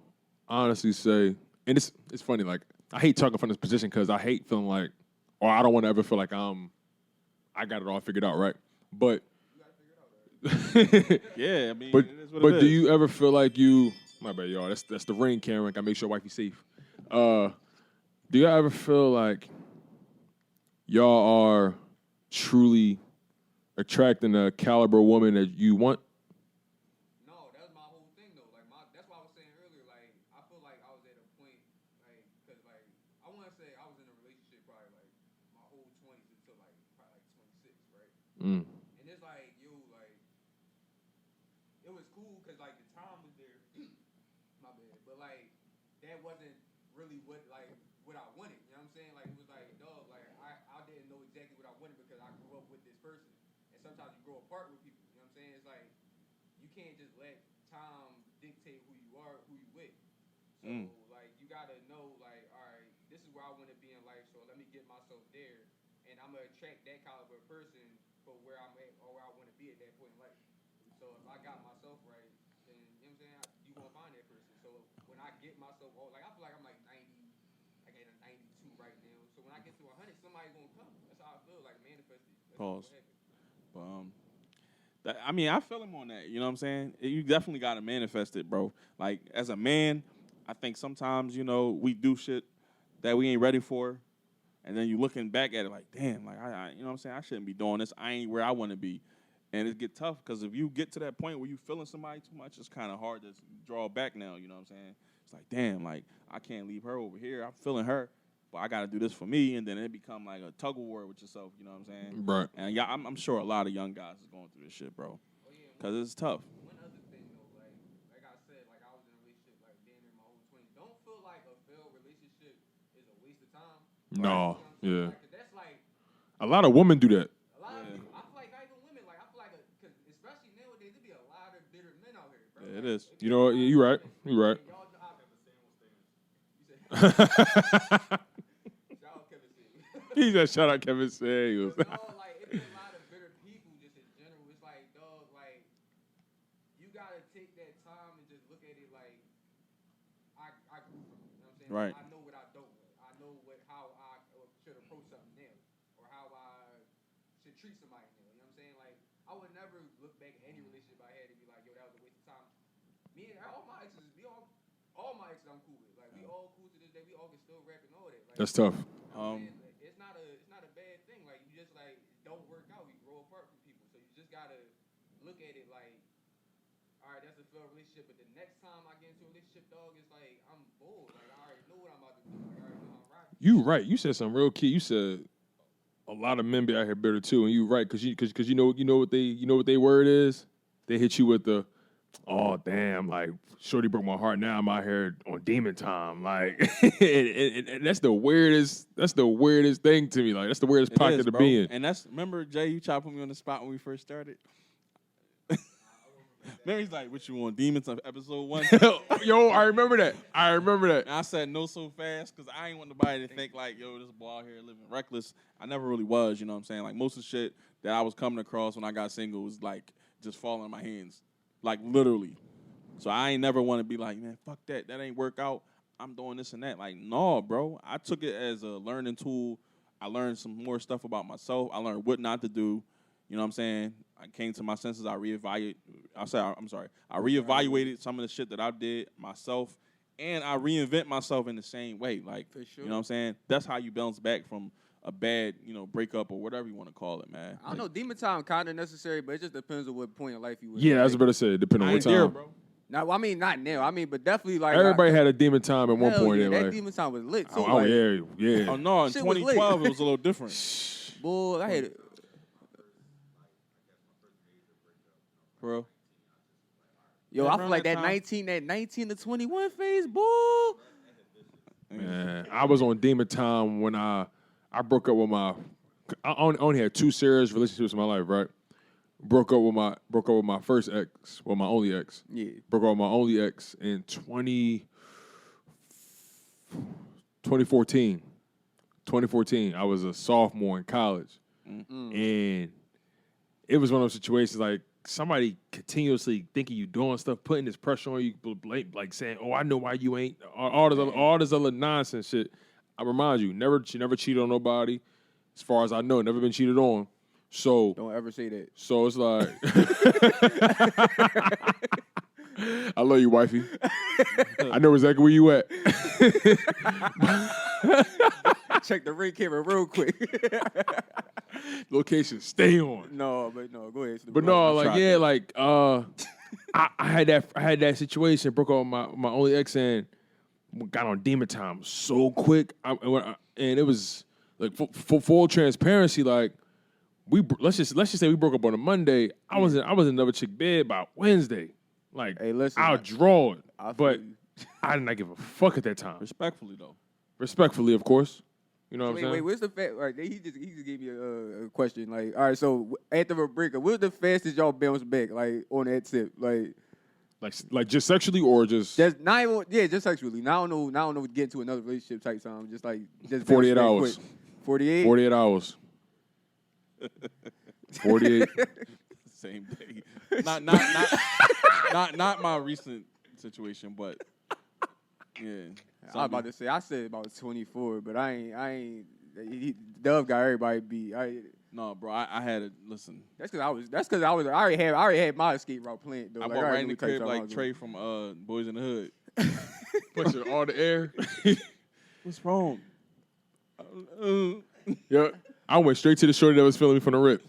honestly say, and it's funny, like, I hate talking from this position because I hate feeling like, or I don't want to ever feel like I got it all figured out, right? But Yeah, I mean, But it is what but it do is. you ever feel like you? My bad, y'all. That's the ring camera. I make sure wifey safe. Do y'all ever feel like y'all are truly attracting the caliber woman that you want? no, that was my whole thing though. Like that's why I was saying earlier. Like I feel like I was at a point, like, because like I want to say I was in a relationship probably like my whole 20s until like probably like 26, right? Mm. And it's like, yo, like, it was cool because, like, the time was there. My bad. But, like, that wasn't really what I wanted. You know what I'm saying? Like, it was like, dog, like, I didn't know exactly what I wanted because I grew up with this person. And sometimes you grow apart with people. You know what I'm saying? It's like, you can't just let time dictate who you are, who you with. So, like, you got to know, like, all right, this is where I want to be in life, so let me get myself there. And I'm going to attract that caliber of person for where I'm at or where I want to be at that point in life. So if I got myself right, then you know what I'm saying, you gonna find that person. So when I get myself like I feel like I'm like 90, I got a 92 right now. So when I get to 100, somebody gonna come. That's how I feel, like manifested. Pause. But I mean, I feel him on that. You know what I'm saying? You definitely got to manifest it, bro. Like as a man, I think sometimes you know we do shit that we ain't ready for, and then you looking back at it like, damn, like I you know what I'm saying? I shouldn't be doing this. I ain't where I want to be. And it get tough because if you get to that point where you feeling somebody too much, it's kind of hard to draw back now. You know what I'm saying? It's like, damn, like I can't leave her over here. I'm feeling her, but I got to do this for me. And then it become like a tug of war with yourself. You know what I'm saying? Right. And yeah, I'm sure a lot of young guys is going through this shit, bro. Because it's tough. One other thing though, like I said, like I was in a relationship like damn near my whole 20s. Don't feel like a failed relationship is a waste of time. No. Yeah. Like, 'cause that's like A lot of women do that. a lot of people. I feel like not even women. Like I feel like, because especially nowadays, there be a lot of bitter men out here, bro. Yeah, it Like, is. You know what? You right. You right. Y'all know how Shout out Kevin Samuels. He said, "Shout out Kevin Samuels." Dog, like it be a lot of bitter people just in general. It's like, dog, like you gotta take that time and just look at it like I grew from it. You know what I'm saying? Right. Like, I know what I don't want. I know how I should approach something now, or how I should treat somebody now. You know what I'm saying? Like I would never look back at any relationship I had and be like, yo, that was a waste of time. Me and all my exes, all my exes I'm cool with. Like we all cool to this day. We all can still rap and all that. Like, That's tough. it's not a bad thing. Like you just like don't work out. We grow apart from people. So you just gotta look at it like, all right, that's a failed relationship. But the next time I get into a relationship, dog, it's like I'm bored. Like I already know what I'm about to do. Like I already know how I'm rocking. You right. You said something real key. You said a lot of men be out here bitter too, and you right because you know what they word is. They hit you with the, oh damn, like shorty broke my heart. Now I'm out here on demon time, like, and that's the weirdest. That's the weirdest thing to me. Like that's the weirdest pocket to be in. And that's, remember, Jay, you tried to put me on the spot when we first started? Remember, he's like, what you want, Demons of episode 1? Yo, I remember that. And I said no so fast because I ain't want nobody to think like, yo, this boy out here living reckless. I never really was, you know what I'm saying? Like most of the shit that I was coming across when I got single was like just falling in my hands. Like literally. So I ain't never want to be like, man, fuck that. That ain't work out. I'm doing this and that. Like, no, bro. I took it as a learning tool. I learned some more stuff about myself. I learned what not to do. You know what I'm saying? I came to my senses. I reevaluated some of the shit that I did myself, and I reinvent myself in the same way. Like, For sure. you know what I'm saying? That's how you bounce back from a bad, breakup or whatever you want to call it, man. I don't know. Demon time kind of necessary, but it just depends on what point in life you was. Yeah, I like, was about to say, depending on I what ain't there, time. bro. Now, I mean, not now. I mean, but definitely like Everybody had a demon time at one hell point yeah, in that their life. demon time was lit too. Oh, like, yeah. Oh, no, in Shit was lit. 2012, it was a little different. Boy, I had it. Bro. Yo, Yeah, I around feel like that that time. 19 to 21 phase, boy. Man, I was on demon time when I broke up with I only had 2 serious relationships in my life, right? Broke up with my first ex, well, my only ex. Yeah. Broke up with my only ex in 2014. 2014. I was a sophomore in college. And it was one of those situations like somebody continuously thinking you doing stuff, putting this pressure on you, like saying, "Oh, I know why you ain't." All this other nonsense shit. I remind you, she never cheated on nobody. As far as I know, never been cheated on. So Don't ever say that. So it's like, I love you, wifey. I know exactly where you at. Check the ring camera real quick. Location, stay on. No, go ahead. But no, like yeah, like I had that situation. Broke up with my only ex and got on demon time so quick. And it was like for full transparency, like. Let's just say we broke up on a Monday. I was in another chick bed by Wednesday. Like, hey, listen, I'll draw it, I but feel you. I did not give a fuck at that time. Respectfully, though. Respectfully, of course. You know what I'm saying? Wait, what's the fact? Right, he just gave me a question. Like, all right, so after a breakup, what's the fastest y'all bounce back? Like on that tip, like just sexually or just not even just sexually. Now I don't know, get into another relationship type time. Just 48 hours. 48. 48 hours. 48. Same day. Not my recent situation, but yeah. I was about to say I said about 24, but I ain't. Dove got everybody beat. No, bro. I had to listen. That's because I already had my escape route planned though. I Like, walked I right already in knew the what type crib of time I like was Trey from Boys in the Hood. Pushing all the air. What's wrong? Yeah. I went straight to the shorty that was feeling me from the rip.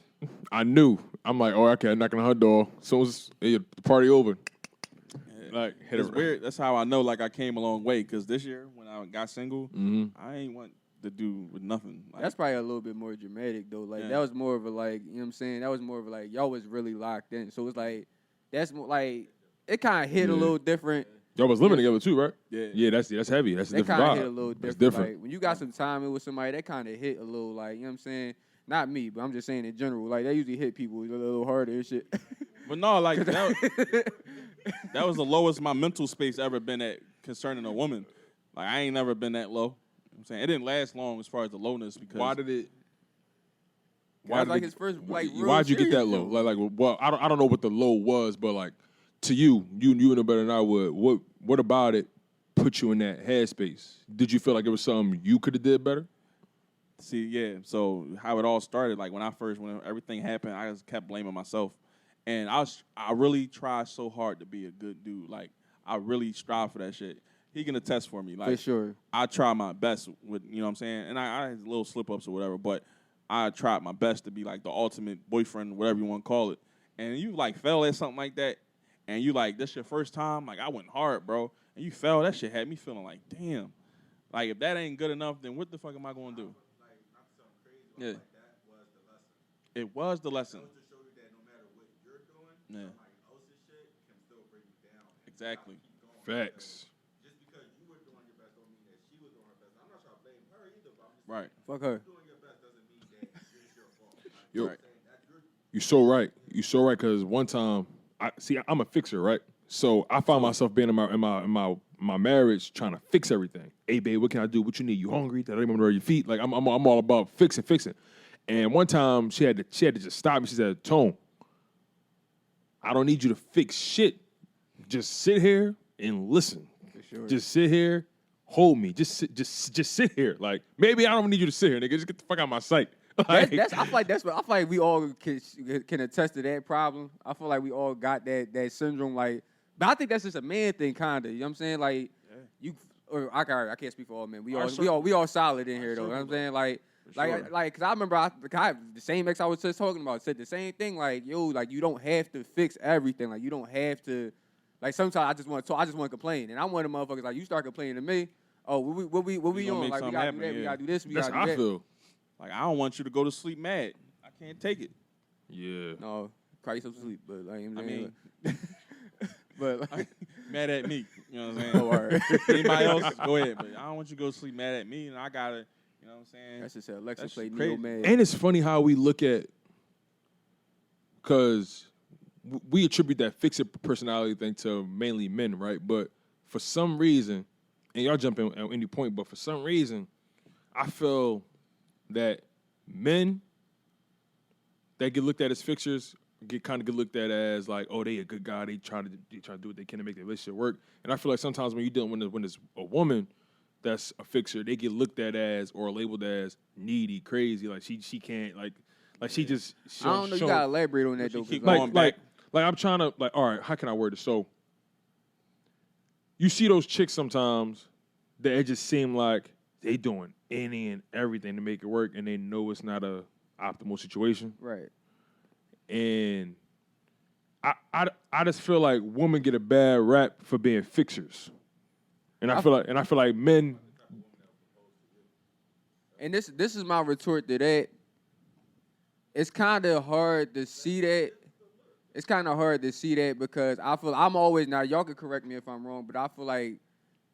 I knew. I'm like, oh, okay, I'm knocking on her door. As soon as the party over, like, hit It's her. weird. That's how I know like I came a long way. Because this year when I got single, I ain't want to do with nothing. Like, That's probably a little bit more dramatic though. Like Yeah. that was more of a like, you know what I'm saying? That was more of a like y'all was really locked in. So it's like that's more like it kind of hit a Yeah. little different. Y'all was living together too, right? Yeah. Yeah, that's heavy. That's a That different kind of vibe. hit a little That's different. different. Like when you got some time in with somebody, that kind of hit a little like, you know what I'm saying? Not me, but I'm just saying in general. Like that usually hit people a little harder and shit. But no, like that was the lowest my mental space ever been at concerning a woman. Like I ain't never been that low. You know what I'm saying it didn't last long as far as the lowness because Why did it? That was like his first like real Why'd you get that serious low? joint. Like, well, I don't know what the low was, but like to you know better than I would. What about it put you in that headspace? Did you feel like it was something you could have did better? See, yeah. So how it all started, like when everything happened, I just kept blaming myself, and I really tried so hard to be a good dude. Like I really strive for that shit. He can attest for me. Like For sure. I try my best with, you know what I'm saying, and I had little slip ups or whatever, but I tried my best to be like the ultimate boyfriend, whatever you want to call it. And you like fell at something like that, and you like this your first time. Like I went hard, bro, and you fell. That shit had me feeling like, damn. Like if that ain't good enough, then what the fuck am I gonna do? Yeah. It was the lesson. To show you that no matter what you're doing, Yeah. somebody else's shit can still bring you down. Exactly. Facts. Just because you were doing your best don't mean that she was doing her best. I'm not trying to blame her either, but I'm just Right. Fuck her. saying doing your best doesn't mean that it's your fault. Yo, Right. you're so right. You're so right. Because one time, I'm a fixer, right? So I found myself being in my marriage trying to fix everything. Hey, babe, what can I do? What you need? You hungry? That I remember your feet. Like I'm all about fixing. And one time she had to just stop me. She said, "Tone, I don't need you to fix shit. just sit here and listen. For sure. Just sit here, hold me. Just sit here. Like, maybe I don't need you to sit here, nigga. Just get the fuck out of my sight. Like, I feel like we all can attest to that problem. I feel like we all got that syndrome. Like, but I think that's just a man thing, kinda. You know what I'm saying? Like, I can't speak for all men. We all solid in here though. You know what I'm saying? Like, cause I remember the same ex I was just talking about said the same thing. Like, yo, like you don't have to fix everything. Like, you don't have to. Like, sometimes I just want to talk. I just want to complain, and I'm one of the motherfuckers. Like, you start complaining to me. Oh, what we on? Like, we gotta do that. We gotta do this. We that's gotta do how I feel. Like, I don't want you to go to sleep mad. I can't take it. Yeah. No, cry yourself to sleep. But like, I mean, but like, mad at me. You know what I'm saying? oh, all right. Anybody else, go ahead. But I don't want you to go to sleep mad at me, and I gotta, you know what I'm saying? That's just Alexa That's play crazy. Neo Man. And it's funny how we look at, because we attribute that fix-it personality thing to mainly men, right? But for some reason, and y'all jump in at any point, but for some reason, I feel that men that get looked at as fixers get looked at as like, oh, they a good guy. They try to do what they can to make their relationship work. And I feel like sometimes when you're dealing when there's a woman that's a fixer, they get looked at as or labeled as needy, crazy. Like she can't like she just. I don't know. You gotta elaborate on that though. keep 'cause, going back. Like I'm trying to like, all right, how can I word it? So you see those chicks sometimes that it just seem like they doing any and everything to make it work, and they know it's not a optimal situation. right. And I just feel like women get a bad rap for being fixers, and I feel like men. And this is my retort to that. It's kind of hard to see that. It's kind of hard to see that because I feel I'm always, now y'all can correct me if I'm wrong, but I feel like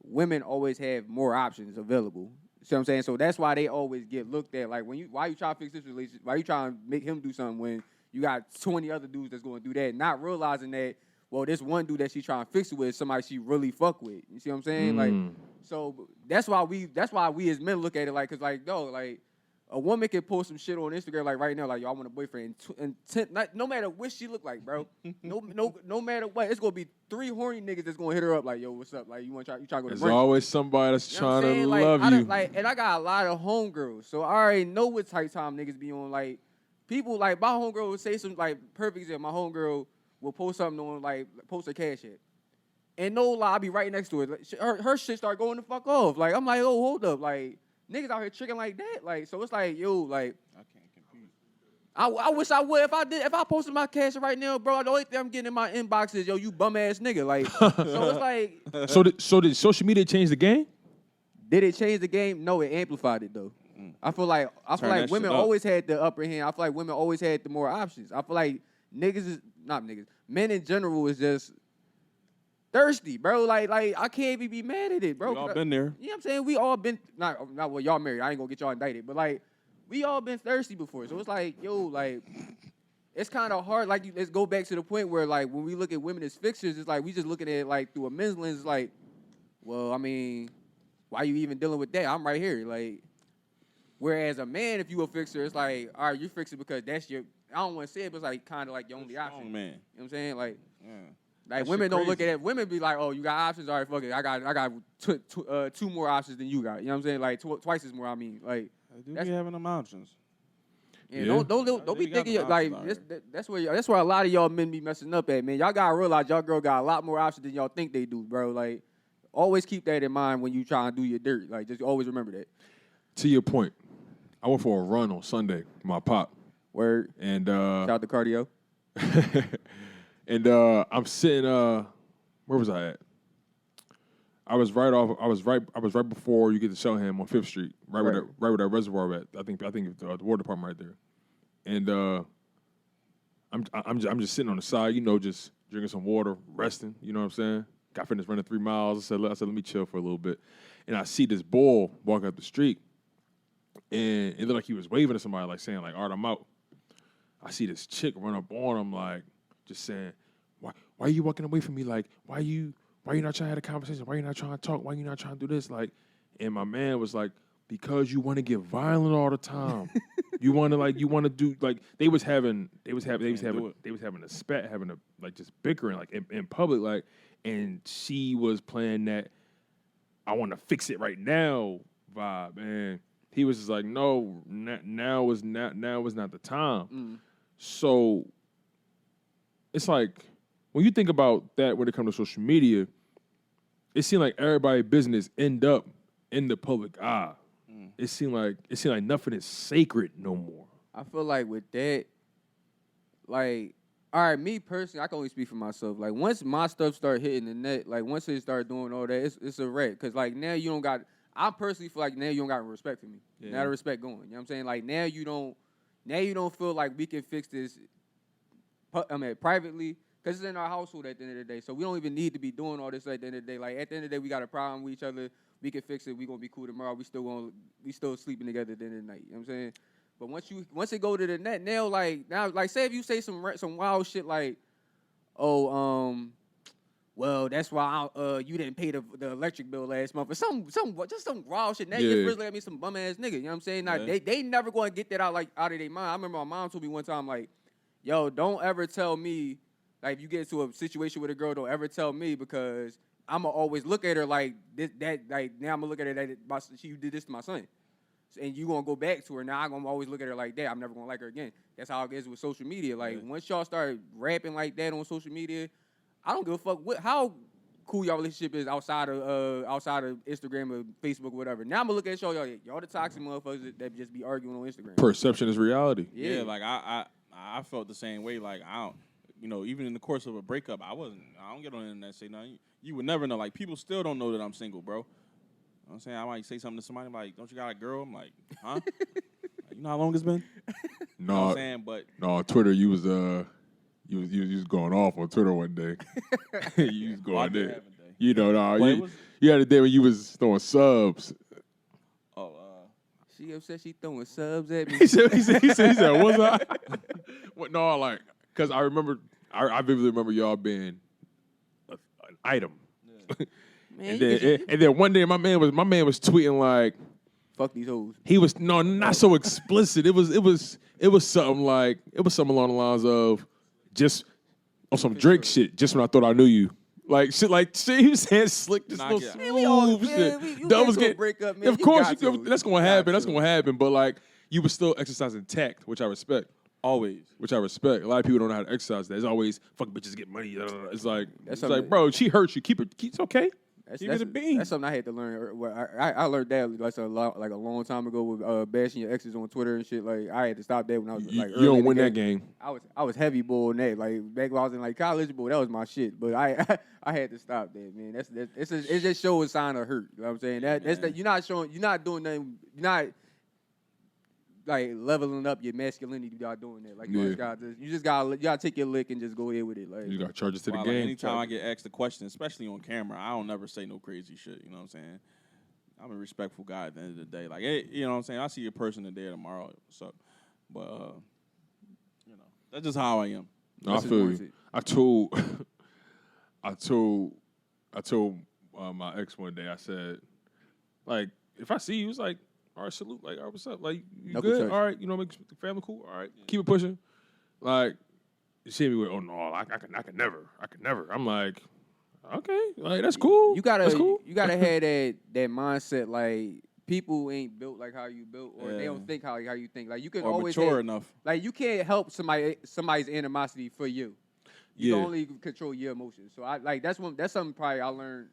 women always have more options available. See what I'm saying? So that's why they always get looked at. Like, why you trying to fix this relationship? Why you trying to make him do something when you got 20 other dudes that's going to do that? Not realizing that, well, this one dude that she trying to fix it with is somebody she really fuck with. You see what I'm saying? Like, so that's why we as men look at it like, cause like, no, like a woman can post some shit on Instagram like right now, like, yo, I want a boyfriend, no matter what she look like, bro. no matter what, it's gonna be 3 horny niggas that's gonna hit her up like, yo, what's up? Like, you try to go to There's brunch? always somebody that's You know what I'm trying to saying? Like, love you. And I got a lot of homegirls, so I already know what type time niggas be on. Like, people, like, my homegirl would say some, like, perfect example. My homegirl will post something on, like, post a cash app. And no lie, I be right next to it. Like, her shit start going the fuck off. Like, I'm like, oh, hold up. Like, niggas out here tricking like that. Like, so it's like, yo, like, I can't compete. I wish I would. If I posted my cash right now, bro, the only thing I'm getting in my inbox is, yo, you bum ass nigga. Like, so it's like. So did social media change the game? Did it change the game? No, it amplified it though. I feel like that women shit up. always had the upper hand. I feel like women always had the more options. I feel like men in general is just thirsty, bro. Like I can't even be mad at it, bro. We all been there. You know what I'm saying? We all been not well, y'all married. I ain't gonna get y'all indicted, but like we all been thirsty before. So it's like, yo, like it's kind of hard. Like, let's go back to the point where, like, when we look at women as fixers, it's like we just looking at it like through a men's lens. Like, well, I mean, why you even dealing with that? I'm right here. Like, whereas a man, if you a fixer, it's like, all right, you fix it because that's your. I don't want to say it, but it's like kind of like your only option. Man. You know what I'm saying? Like, Yeah. like That women shit don't look crazy. at it. Women be like, oh, you got options. All right, fuck it. I got 2 more options than you got. You know what I'm saying? Like twice as more. I mean, like. I do That's- be having them options. Yeah, Yeah. don't be They got thinking the like options out that's where a lot of y'all men be messing up at, man. Y'all gotta realize y'all girl got a lot more options than y'all think they do, bro. Like, always keep that in mind when you try and do your dirt. Like, just always remember that. To your point, I went for a run on Sunday with my pop. Word. And Shout out to cardio. and I'm sitting where was I at? I was right before you get to Shellham on 5th Street, right where that reservoir at. I think the water department right there. And I'm just sitting on the side, you know, just drinking some water, resting, you know what I'm saying? Got finished running 3 miles. I said let me chill for a little bit. And I see this boy walking up the street, and it looked like he was waving to somebody, like saying, like, all right, I'm out. I see this chick run up on him, like, just saying, why are you walking away from me? Like, why you not trying to have a conversation? Why you not trying to talk? Why you not trying to do this? Like, and my man was like, because you want to get violent all the time. You want to do like they was having a spat, having a like just bickering like in public, like, and she was playing that I want to fix it right now vibe, and he was just like, no, now is not the time. So it's like when you think about that when it comes to social media, it seemed like everybody's business end up in the public eye. It seemed like nothing is sacred no more. I feel like with that, like, all right, me personally, I can only speak for myself. Like, once my stuff start hitting the net, like, once they start doing all that, it's a wreck. Because, like, now you don't got, I personally feel like now you don't got respect for me. Yeah. Now the respect going. You know what I'm saying? Like, now you don't feel like we can fix this, privately. Because it's in our household at the end of the day. So we don't even need to be doing all this at the end of the day. Like, at the end of the day, we got a problem with each other. We can fix it. We gonna be cool tomorrow. We still sleeping together at the end of the night. You know what I'm saying? But once it go to the net, now say if you say some wild shit like, oh, well, that's why you didn't pay the electric bill last month or some wild shit. Now you first let me some bum ass nigga. You know what I'm saying? Now they never gonna get that out of their mind. I remember my mom told me one time like, yo, don't ever tell me like if you get into a situation with a girl, don't ever tell me because I'ma always look at her like this, that, like now I'ma look at her that she did this to my son, and you gonna go back to her. Now I'm gonna always look at her like that. I'm never gonna like her again. That's how it is with social media. Like once y'all start rapping like that on social media, I don't give a fuck how cool y'all relationship is outside of Instagram or Facebook or whatever. Now I'm gonna look at y'all the toxic motherfuckers that just be arguing on Instagram. Perception is reality. Yeah, like I felt the same way. Like I don't. Even in the course of a breakup, I don't get on the internet and say nothing. You would never know. Like, people still don't know that I'm single, bro. You know what I'm saying? I might say something to somebody like, don't you got a girl? I'm like, huh? Like, you know how long it's been? You know what I'm saying? But no, on Twitter, you was going off on Twitter one day. You was going there. You had a day when you was throwing subs. Oh, she upset she throwing subs at me. he said, what's up? What? No, like, because I vividly remember y'all being an item. Yeah. Man, and then one day my man was tweeting like, fuck these hoes. He was not so explicit. It was something along the lines of just on some Drake shit. Just when I thought I knew you, like shit he was saying slick, just no smooth shit. That was getting break up, man. Of course, that's gonna happen. That's gonna happen. But like you were still exercising tact, which I respect. Always. Which I respect. A lot of people don't know how to exercise that. It's always fuck bitches get money. It's like bro, she hurt you. Keep it okay. That's something I had to learn. I learned that like a long time ago with bashing your exes on Twitter and shit. Like I had to stop that when I was like early. You don't win that game. I was heavy bull on that. Like back when I was in like college, boy, that was my shit. But I had to stop that, man. It just shows a sign of hurt. You know what I'm saying? You're not doing nothing. You're not like leveling up your masculinity without doing that. Like you just gotta take your lick and just go ahead with it. Like you got charges to the game. Like, anytime I get asked a question, especially on camera, I don't never say no crazy shit. You know what I'm saying? I'm a respectful guy at the end of the day. Like, hey, you know what I'm saying? I see a person today or tomorrow. What's up? But that's just how I am. No, I feel you. I told my ex one day. I said, like, if I see you, it's like, all right, salute. Like, all right, what's up? Like, you Knuckle good? Touch. All right, make the family cool. All right, keep it pushing. Like, you see me with, oh no, I could never. I'm like, okay, like that's cool. You gotta have that mindset. Like, people ain't built like how you built, or they don't think how you think. Like, you can always mature enough. Like, you can't help somebody's animosity for you. You can only control your emotions. So that's something probably I learned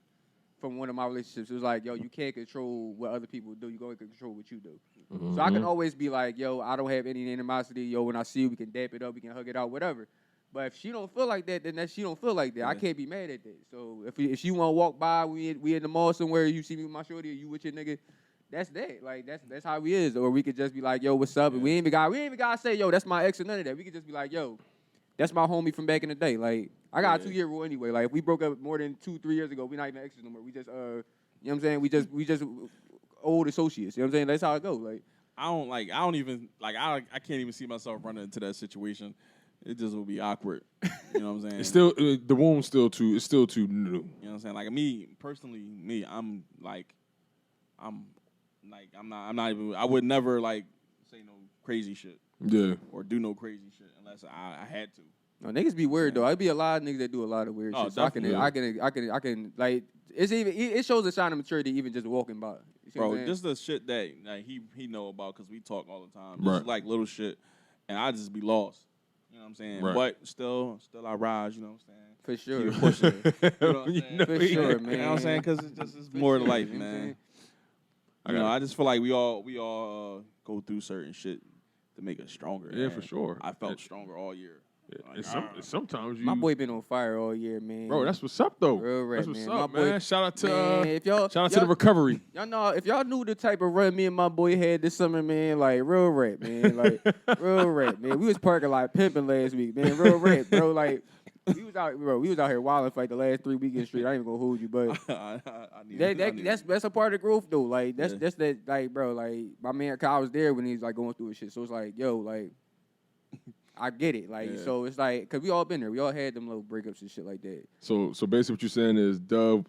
from one of my relationships. It was like, yo, you can't control what other people do. You go and control what you do. Mm-hmm. So I can always be like, yo, I don't have any animosity. Yo, when I see you, we can dap it up, we can hug it out, whatever. But if she don't feel like that, then she don't feel like that. Yeah. I can't be mad at that. So if she want to walk by, we in the mall somewhere, you see me with my shorty, or you with your nigga, that's that. Like that's how we is. Or we could just be like, yo, what's up? Yeah. And we ain't even gotta say, yo, that's my ex or none of that. We could just be like, yo, that's my homie from back in the day. Like, I got a 2-year rule anyway. Like, if we broke up more than 2-3 years ago, we not even exes no more. We just, you know what I'm saying? We just old associates. You know what I'm saying? That's how it goes. Like, I can't even see myself running into that situation. It just will be awkward. You know what I'm saying? It's still, the wound's still too new. You know what I'm saying? Like, me, personally, I'm not even, I would never, like, say no crazy shit Yeah. or do no crazy shit unless I had to. No, niggas be weird though. I'd be a lot of niggas that do a lot of weird Oh, shit. So I definitely. can like it shows a sign of maturity even just walking by. You see what I'm Bro, saying? just the shit that like, he know about because we talk all the time. Right. Just like little shit, and I just be lost. You know what I'm saying? Right. But still I rise. You know what I'm saying? For sure. Keep it pushing. You know what I'm saying? For sure, man. You know what I'm saying? Because it's For more to sure, life, you know what I'm man. saying? You know, I just feel like we all go through certain shit to make us stronger. Yeah, and for sure. I felt stronger all year. Like, Sometimes you. My boy been on fire all year, man. Bro, that's what's up though. Real rap, that's what's man. up, My boy- man. Shout out to Man, if y'all shout out to the recovery. Y'all know if y'all knew the type of run me and my boy had this summer, man, like real rap, man, like real rap, man. We was parking lot pimping last week, man. Real rap, bro. Like we was out here wilding for like the last 3 weekends straight. I ain't even gonna hold you, but I need that's a part of growth though. Like Yeah. that's that like bro, like my man Kyle was there when he's like going through his shit. So it's like, yo, like I get it. Like Yeah. so it's like cause we all been there. We all had them little breakups and shit like that. So basically what you're saying is Dove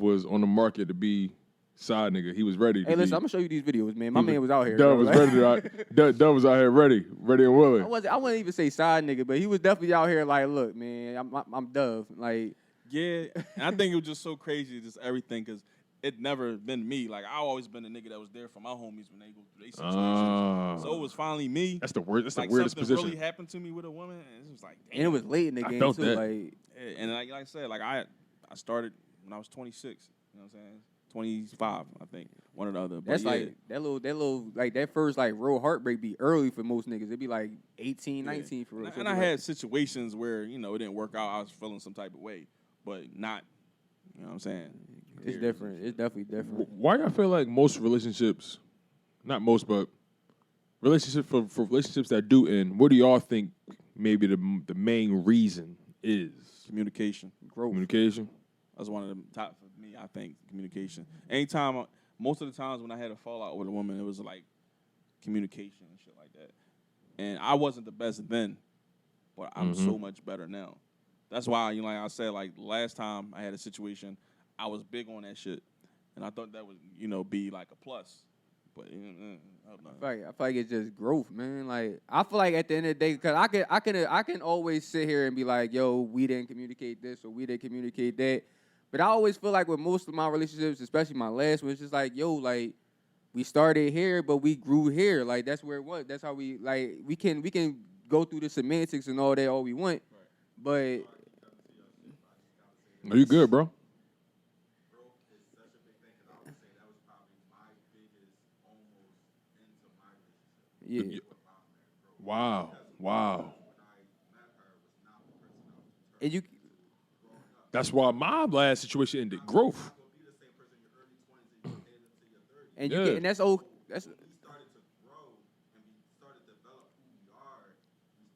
was on the market to be side nigga. He was ready. Hey, listen, I'm gonna show you these videos, man. My man was out here. Dove bro. was Like- ready. Dove was out here ready and willing. I wouldn't even say side nigga, but he was definitely out here like, look, man, I'm Dove. Like, Yeah, and I think it was just so crazy, just everything, because it never been me. Like, I always been the nigga that was there for my homies when they go through their situations. So it was finally me. That's the worst. That's like the weirdest something position. really happened to me with a woman, and it was like, damn. and it was late in the I game felt too. that. Like, And like I said, like I started when I was 26. You know what I'm saying? 25, I think, one or the other. But that's yeah. like that little like that first like real heartbreak be early for most niggas. It'd be like 18, 19 for real. And So I it'd be had situations where it didn't work out. I was feeling some type of way, but not. You know what I'm saying? like, it's different. It's definitely different. Why I feel like most relationships, not most, but relationships for relationships that do end, what do y'all think maybe the main reason is? Communication. Growth. Communication? That's one of the top for me. I think communication. Most of the times when I had a fallout with a woman, it was like communication and shit like that. And I wasn't the best then, but I'm so much better now. That's why, like I said, like last time I had a situation, I was big on that shit, and I thought that would, be like a plus. But I don't know. I feel like it's just growth, man. Like I feel like at the end of the day, because I can always sit here and be like, yo, we didn't communicate this or we didn't communicate that. But I always feel like with most of my relationships, especially my last one, it's just like, yo, like we started here, but we grew here. Like that's where it was. That's how we can go through the semantics and all that all we want, but Are you good, bro? Growth is such a big thing, and I would say that was probably my biggest almost into my relationship. yeah. With my man, growth. Wow. Wow. When I met her, was not the person I was And you growing up. That's why my last situation ended. Growth. You're not gonna be the same person in your early 20s and you head into your 30s. and that's old. That's When we started to grow and we started to develop who we are,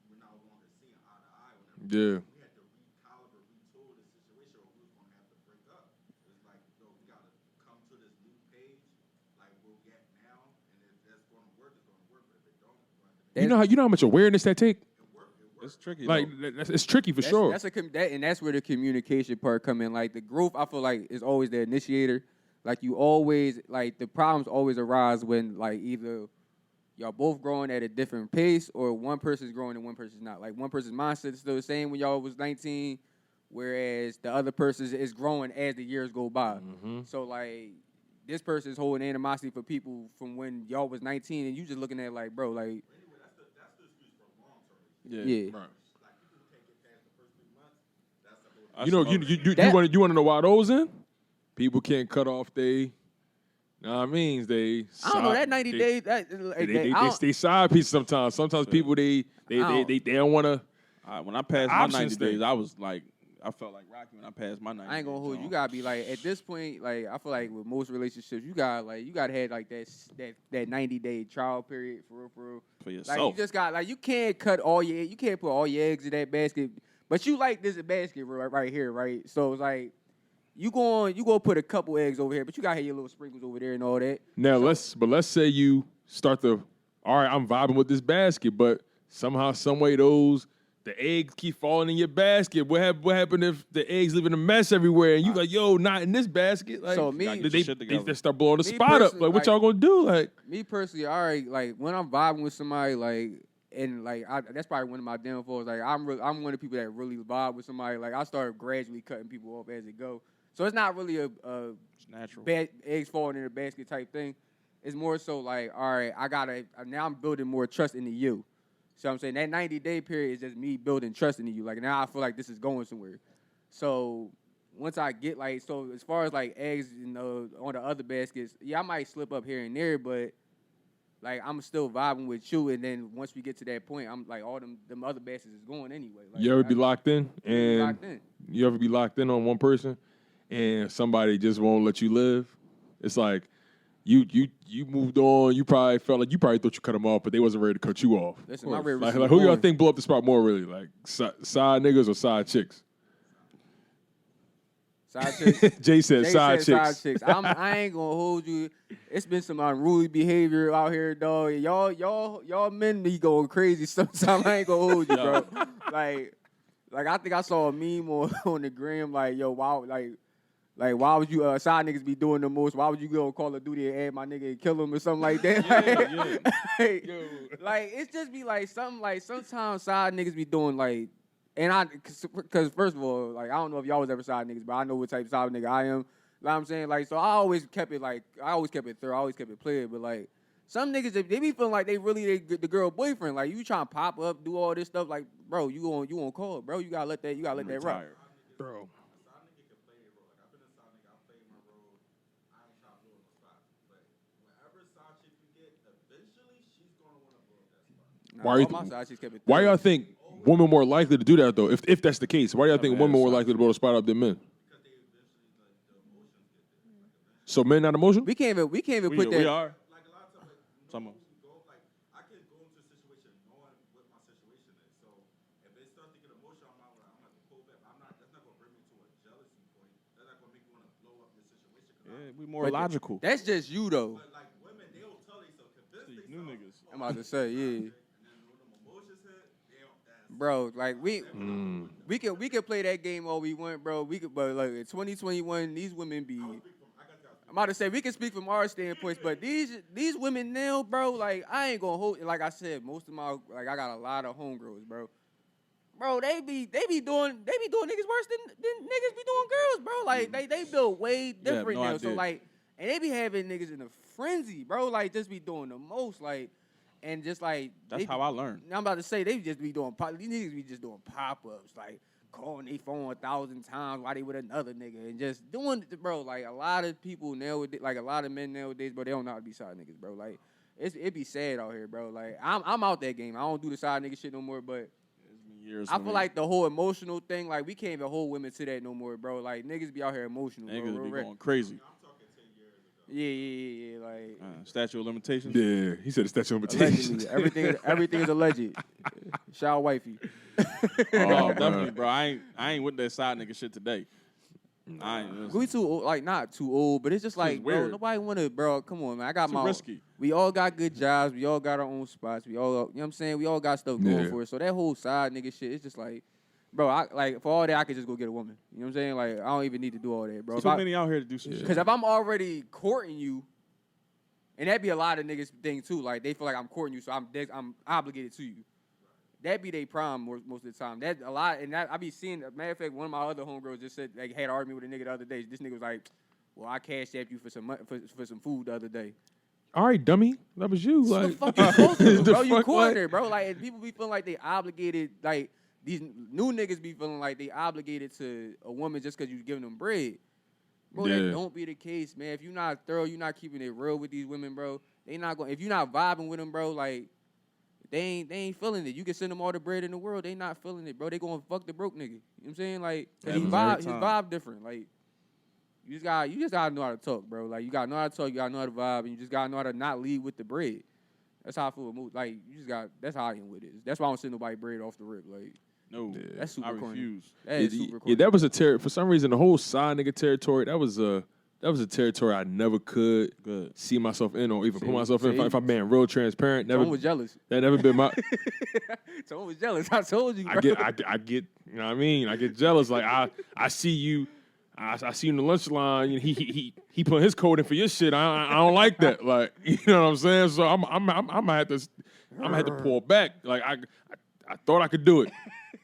we're no longer seeing eye to eye. Yeah. We had to recalibrate, retool the situation, or we was gonna have to break up. It's like, yo, we gotta come to this new page, like where we at now, and if that's gonna work, it's gonna work. But if it don't, it's gonna have to You know how much awareness that take? It's tricky. Like it's tricky for sure. and that's where the communication part come in. Like the growth, I feel like is always the initiator. Like you always like the problems always arise when like either y'all both growing at a different pace or one person's growing and one person's not. Like one person's mindset is still the same when y'all was 19, whereas the other person is growing as the years go by. So like this person is holding animosity for people from when y'all was 19 and you just looking at it like, bro, like anyway, that's the excuse for long term. yeah. Right. Like people who can't get past the first 3 months, that's the whole You want to know why those in? People can't cut off they. Know what I mean? They. I don't know that 90 days. They stay side pieces sometimes. Sometimes people they don't want to. When I passed my Options 90 days, thing. I was like, I felt like Rocky when I passed my 90 I ain't gonna days, hold you. You gotta be like at this point. Like I feel like with most relationships, you gotta have like that 90-day trial period for real. for Like yourself. you just got like you can't put all your eggs in that basket. But you like this basket right here, right? So it's like you go put a couple eggs over here, but you gotta have your little sprinkles over there and all that. Now let's say you start all right, I'm vibing with this basket, but somehow, some way, those the eggs keep falling in your basket. What happened if the eggs leaving a mess everywhere and you like, yo, not in this basket? Like, So me- Gotta get your shit together. they start blowing the Me spot up. personally, Like, what y'all gonna do? Like, me personally, all right, like when I'm vibing with somebody, like, and like that's probably one of my downfalls. Like I'm one of the people that really vibe with somebody. Like I started gradually cutting people off as it go. So it's not really a It's natural. bad eggs falling in a basket type thing. It's more so like, all right, now I'm building more trust into you. So I'm saying that 90-day period is just me building trust into you. Like now I feel like this is going somewhere. So once I get like, so as far as like eggs, on the other baskets, yeah, I might slip up here and there, but like I'm still vibing with you. And then once we get to that point, I'm like all them other baskets is going anyway. Like, you ever be locked in? And locked in. you ever be locked in on one person and somebody just won't let you live? It's like you moved on. You probably felt like you probably thought you cut them off, but they wasn't ready to cut you off. Listen, my red Like receiver who y'all on. think blew up the spot more really? Like side niggas or side chicks? Side chicks. Jay said Jay side said chicks. Side chicks. I ain't gonna hold you. It's been some unruly behavior out here, dog. Y'all men be going crazy sometimes. I ain't gonna hold you, bro. Like I think I saw a meme on the gram. Like, yo, wow, like why would you side niggas be doing the most? Why would you go on Call of Duty and add my nigga and kill him or something like that? Like it's just be like something like sometimes side niggas be doing like. And because first of all, like I don't know if y'all was ever side niggas, but I know what type of side nigga I am. Like I'm saying, like so I always kept it thorough, I always kept it played. But like some niggas, they be feeling like they really the girl boyfriend. Like you trying to pop up, do all this stuff. Like bro, you on call, bro. You gotta let that rock, Bro. Side nigga can play a role. Like I've been a side nigga, I played my role. I ain't trying to blow up the spot. But wherever side chick you get, eventually she's gonna want to blow up that spot. Why you all my side chicks kept it Why thorough. y'all think women more likely to do that though? If that's the case, why y'all think women more likely to blow the spot up than men? Because they eventually, like, the emotions get there. Like, eventually, So men not emotional? We can't even put that. We are. like a lot of times, like, Some know of- who you go, like, I can go into a situation knowing what my situation is. So if it starts to get emotional, I'm gonna pull back. That's not gonna bring me to a jealousy point. That's not gonna make me want to blow up your situation. Yeah, we more But logical. That's just you though. But like women, they'll tell themselves, convince See, themselves. new niggas. I'm about to say, yeah. And then when them emotions hit, they don't. Bro, like we can play that game all we want, bro. But like in 2021, these women be. I'm about to say we can speak from our standpoints, but these women now, bro, like I ain't gonna hold. Like I said, most of my I got a lot of homegirls, bro. Bro, they be doing niggas worse than niggas be doing girls, bro. Like they build way different no now. So idea. like, and they be having niggas in a frenzy, bro. Like just be doing the most, like, and just like That's how I learned. I'm about to say they just be doing these niggas be just doing pop-ups, like calling their phone 1,000 times while they with another nigga and just doing it, bro. Like a lot of people nowadays, like a lot of men nowadays, bro, they don't know how to be side niggas, bro. Like it be sad out here, bro. Like I'm out that game. I don't do the side nigga shit no more, but It's been years. I for feel me. like the whole emotional thing, like we can't even hold women to that no more, bro. Like niggas be out here emotional, niggas bro. be Real going crazy. Yeah. Like Statute of limitations. Yeah, he said the statute of limitations. allegedly, everything is alleged. Shout out wifey. Oh, definitely, bro. I ain't with that side nigga shit today. I ain't. We too old, like not too old, but it's just like, bro, weird. nobody want to, bro. Come on, man. I got Too my risky. We all got good jobs. We all got our own spots. We all, you know what I'm saying? We all got stuff going Yeah. for us. So that whole side nigga shit, it's just like, bro, I like for all that I could just go get a woman. You know what I'm saying? Like I don't even need to do all that, bro. Too many out here to do some shit. Because if I'm already courting you, and that'd be a lot of niggas thing too. Like they feel like I'm courting you, so I'm obligated to you. That be they prime most of the time. That a lot, and that I be seeing. Matter of fact, one of my other homegirls just said like had an argument with a nigga the other day. This nigga was like, "Well, I cashed app you for some for some food the other day." All right, dummy. That was you. What Like, the fuck you supposed to do, The bro? You fuck, courting like- her, bro. Like and people be feeling like they obligated. Like these new niggas be feeling like they obligated to a woman just because you giving them bread. Bro, Yeah. that don't be the case, man. If you're not thorough, you're not keeping it real with these women, bro. They not going. If you're not vibing with them, bro, like they ain't feeling it. You can send them all the bread in the world, they not feeling it, bro. They gonna fuck the broke nigga. You know what I'm saying? Like, 'cause Happens his every time. vibe different. Like, you just gotta know how to talk, bro. Like, you gotta know how to talk, you gotta know how to vibe, and you just gotta know how to not lead with the bread. That's how I feel with mood. Like, that's how I am with it. That's why I don't send nobody bread off the rip. Like, No, that's super I corny. refuse. That is super Yeah, corny. that was a for some reason the whole side nigga territory. That was That was a territory I never could see myself in or even put myself in. If I'm being real transparent, Tone was jealous. That never been my. Tone was jealous. I told you. Bro. I get. You know what I mean? I get jealous. Like I see you. I see you in the lunch line. He put his code in for your shit. I don't like that. Like, you know what I'm saying? So I'm gonna have to pull back. Like I thought I could do it.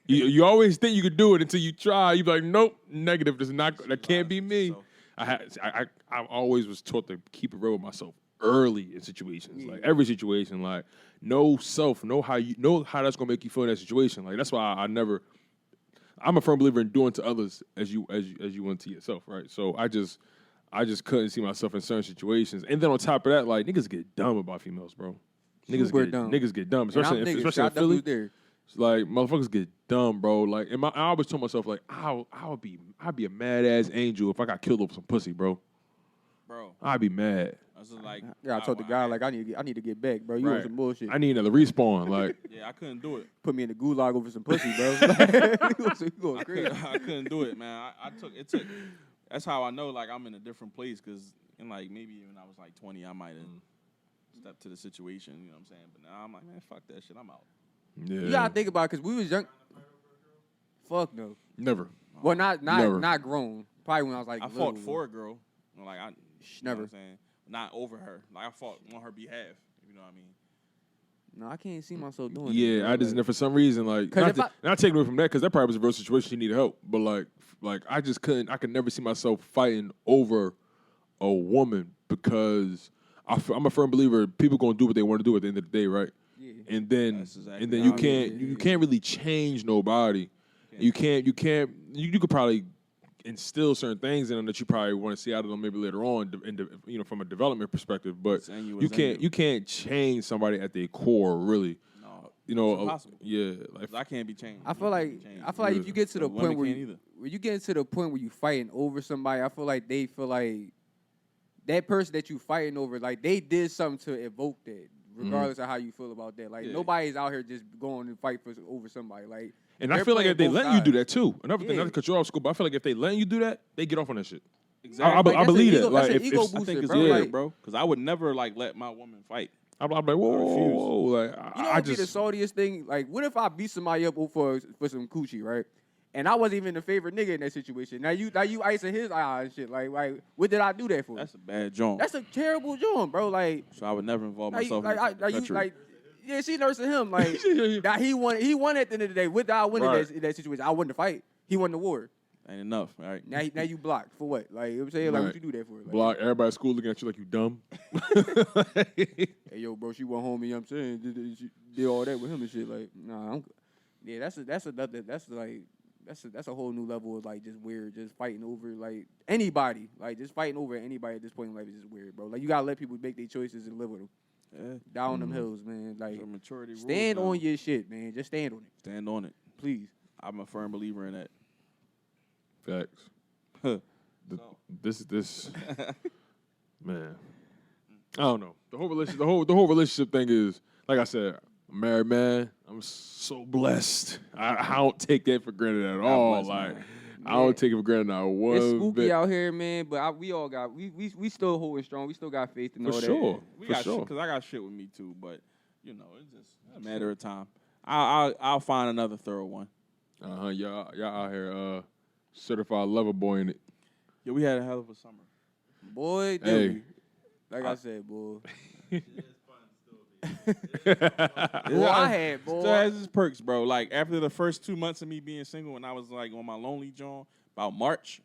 You always think you could do it until you try. You be like, nope, negative. That can't be me. I always was taught to keep it real with myself early in situations. Like every situation, like know how that's gonna make you feel in that situation. Like that's why I'm a firm believer in doing to others as you want to yourself, right? So I just couldn't see myself in certain situations. And then on top of that, like niggas get dumb about females, bro. Niggas get dumb, especially in Philly. It's like motherfuckers get dumb, bro. Like, I always told myself, like, I'd be a mad ass angel if I got killed over some pussy, bro. I'd be mad. I was just like, I told the guy like I need to get back, bro. You want some bullshit? I need another respawn, like. Yeah, I couldn't do it. Put me in the gulag over some pussy, bro. You going crazy? I couldn't do it, man. I took. That's how I know, like, I'm in a different place, because in like maybe when I was like 20, I might have stepped to the situation. You know what I'm saying? But now I'm like, man, fuck that shit. I'm out. Yeah. You gotta think about it, because we was young. Fuck no. Never. Well, not grown. Probably when I was like. I fought for a girl. Like never. Know what I'm saying? Not over her. Like I fought on her behalf. You know what I mean? No, I can't see myself doing. Yeah, that, I just for some reason like not taking away from that because that probably was a real situation. She needed help, but like I just couldn't. I could never see myself fighting over a woman because I'm a firm believer. People gonna do what they want to do at the end of the day, right? Yeah. And then you can't really change nobody. You could probably instill certain things in them that you probably want to see out of them maybe later on, from a development perspective. But you can't change somebody at their core, really. No, it's impossible. Yeah, like I can't be changed. I feel like if you get to the point where you get to the point where you fighting over somebody, I feel like they feel like that person that you fighting over, like they did something to evoke that, regardless of how you feel about that. Like nobody's out here just going to fight over somebody. Like. And I feel like if they let you do that too, another thing, not to cut you off, school, but I feel like if they let you do that, they get off on that shit. Exactly. I believe that. Like, I think it's weird, bro. Because I would never like let my woman fight. I'm like, whoa. Like, I just the saltiest thing. Like, what if I beat somebody up for some coochie, right? And I wasn't even the favorite nigga in that situation. Now you icing his eye and shit. Like, what did I do that for? That's a bad joint. That's a terrible joint, bro. Like, so I would never involve myself in treachery. Yeah, she nursing him like that. He won at the end of the day. Without winning that situation, I won the fight. He won the war. Ain't enough, all right? Now you blocked for what? Like, you know what I'm saying? Like, what you do that for? Like, block everybody at school looking at you like you dumb. Hey, yo, bro, she went home. You know what I'm saying? She did all that with him and shit. Like, nah, that's a whole new level of like just weird, just fighting over like anybody, like just fighting over anybody at this point in life is just weird, bro. Like you gotta let people make their choices and live with them. Yeah. Down them hills, man. Like stand on your shit, man. Just stand on it. Stand on it, please. I'm a firm believer in that. Facts. This man. I don't know. The whole relationship thing is like I said. I'm a married man. I'm so blessed. I don't take that for granted at all. Like I don't take it for granted not one bit. It's spooky out here, man. But we still holding strong. We still got faith in all that. For sure. Because I got shit with me too. But it's just a matter of time. I'll find another thorough one. Y'all out here certified lover boy in it. Yeah, we had a hell of a summer. Boy, dude. Like I said, boy. I had, boy. Still has its perks, bro. Like after the first 2 months of me being single, when I was like on my lonely joint, about March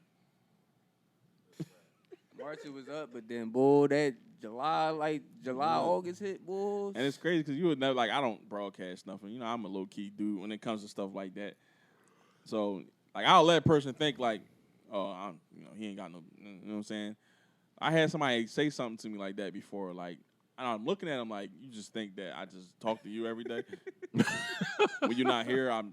it was up, but then, boy, that July, August hit, boy. And it's crazy because you would never, like, I don't broadcast nothing. I'm a low key dude when it comes to stuff like that. So, like, I'll let a person think like, oh, he ain't got no, you know what I'm saying? I had somebody say something to me like that before, like. And I'm looking at him like, you just think that I just talk to you every day? When you're not here, I'm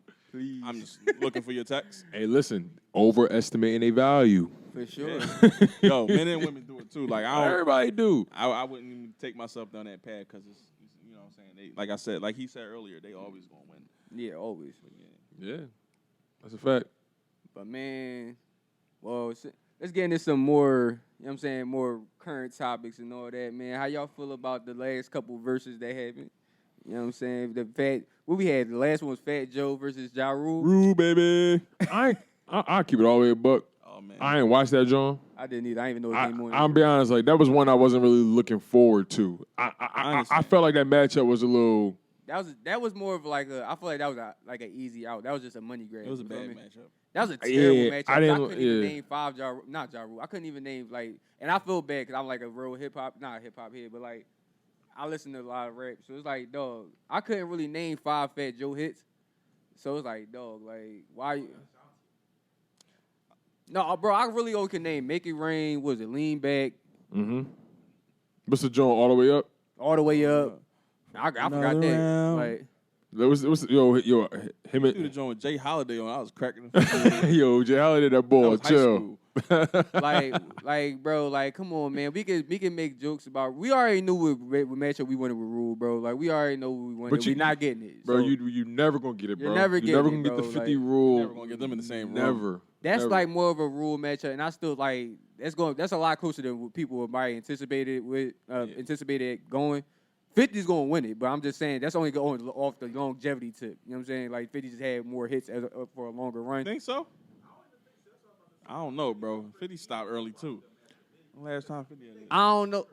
just looking for your text. Hey, listen, overestimating their value. For sure. Yeah. Yo, men and women do it too. Like everybody do. I wouldn't even take myself down that path because it's you know what I'm saying. Like I said, like he said earlier, they always gonna win. Yeah, always. Yeah, that's a fact. But man, well, let's get into some more, you know what I'm saying, more current topics and all that, man. How y'all feel about the last couple verses that happened? You know what I'm saying? What we had, the last one was Fat Joe versus Ja Rule. Rule, baby. I'll keep it all the way a buck. Oh man. I ain't watched that, John. I didn't either. I didn't even know his name on it. I'll be honest, like that was one I wasn't really looking forward to. I felt like that matchup was a little. That was more of like I feel like that was like an easy out. That was just a money grab. It was a you bad feel me? matchup. That was a terrible matchup. I didn't. Couldn't even name five not Ja Rule. I couldn't even name like, and I feel bad because I'm like a real not a hip hop head, but like I listen to a lot of rap, so it's like, dog, I couldn't really name 5 Fat Joe hits. So it's like, dog, like why? No, bro, I really only can name Make It Rain. Was it Lean Back? Mm-hmm. Mr. John all the way up. All the way up. I forgot that. Round. Like. There was him Dude, the and joint with Jay Holiday on. I was cracking. yo Jay Holiday that ball chill. like, bro, like, come on, man. We can make jokes about. We already knew what matchup we wanted with Rule, bro. Like, we already know what we wanted. But We're not getting it, bro. So you never gonna get it, bro. You're never You're never getting gonna it, get the bro. 50 Like, rule. Never gonna get them in the same room. Never. that's never. like more of a Rule matchup, and I still like that's a lot closer than what people might anticipated it going. 50's gonna win it, but I'm just saying that's only going off the longevity tip. You know what I'm saying? Like 50 just had more hits for a longer run. Think so? I don't know, bro. 50 stopped early too. Last time 50. I don't know.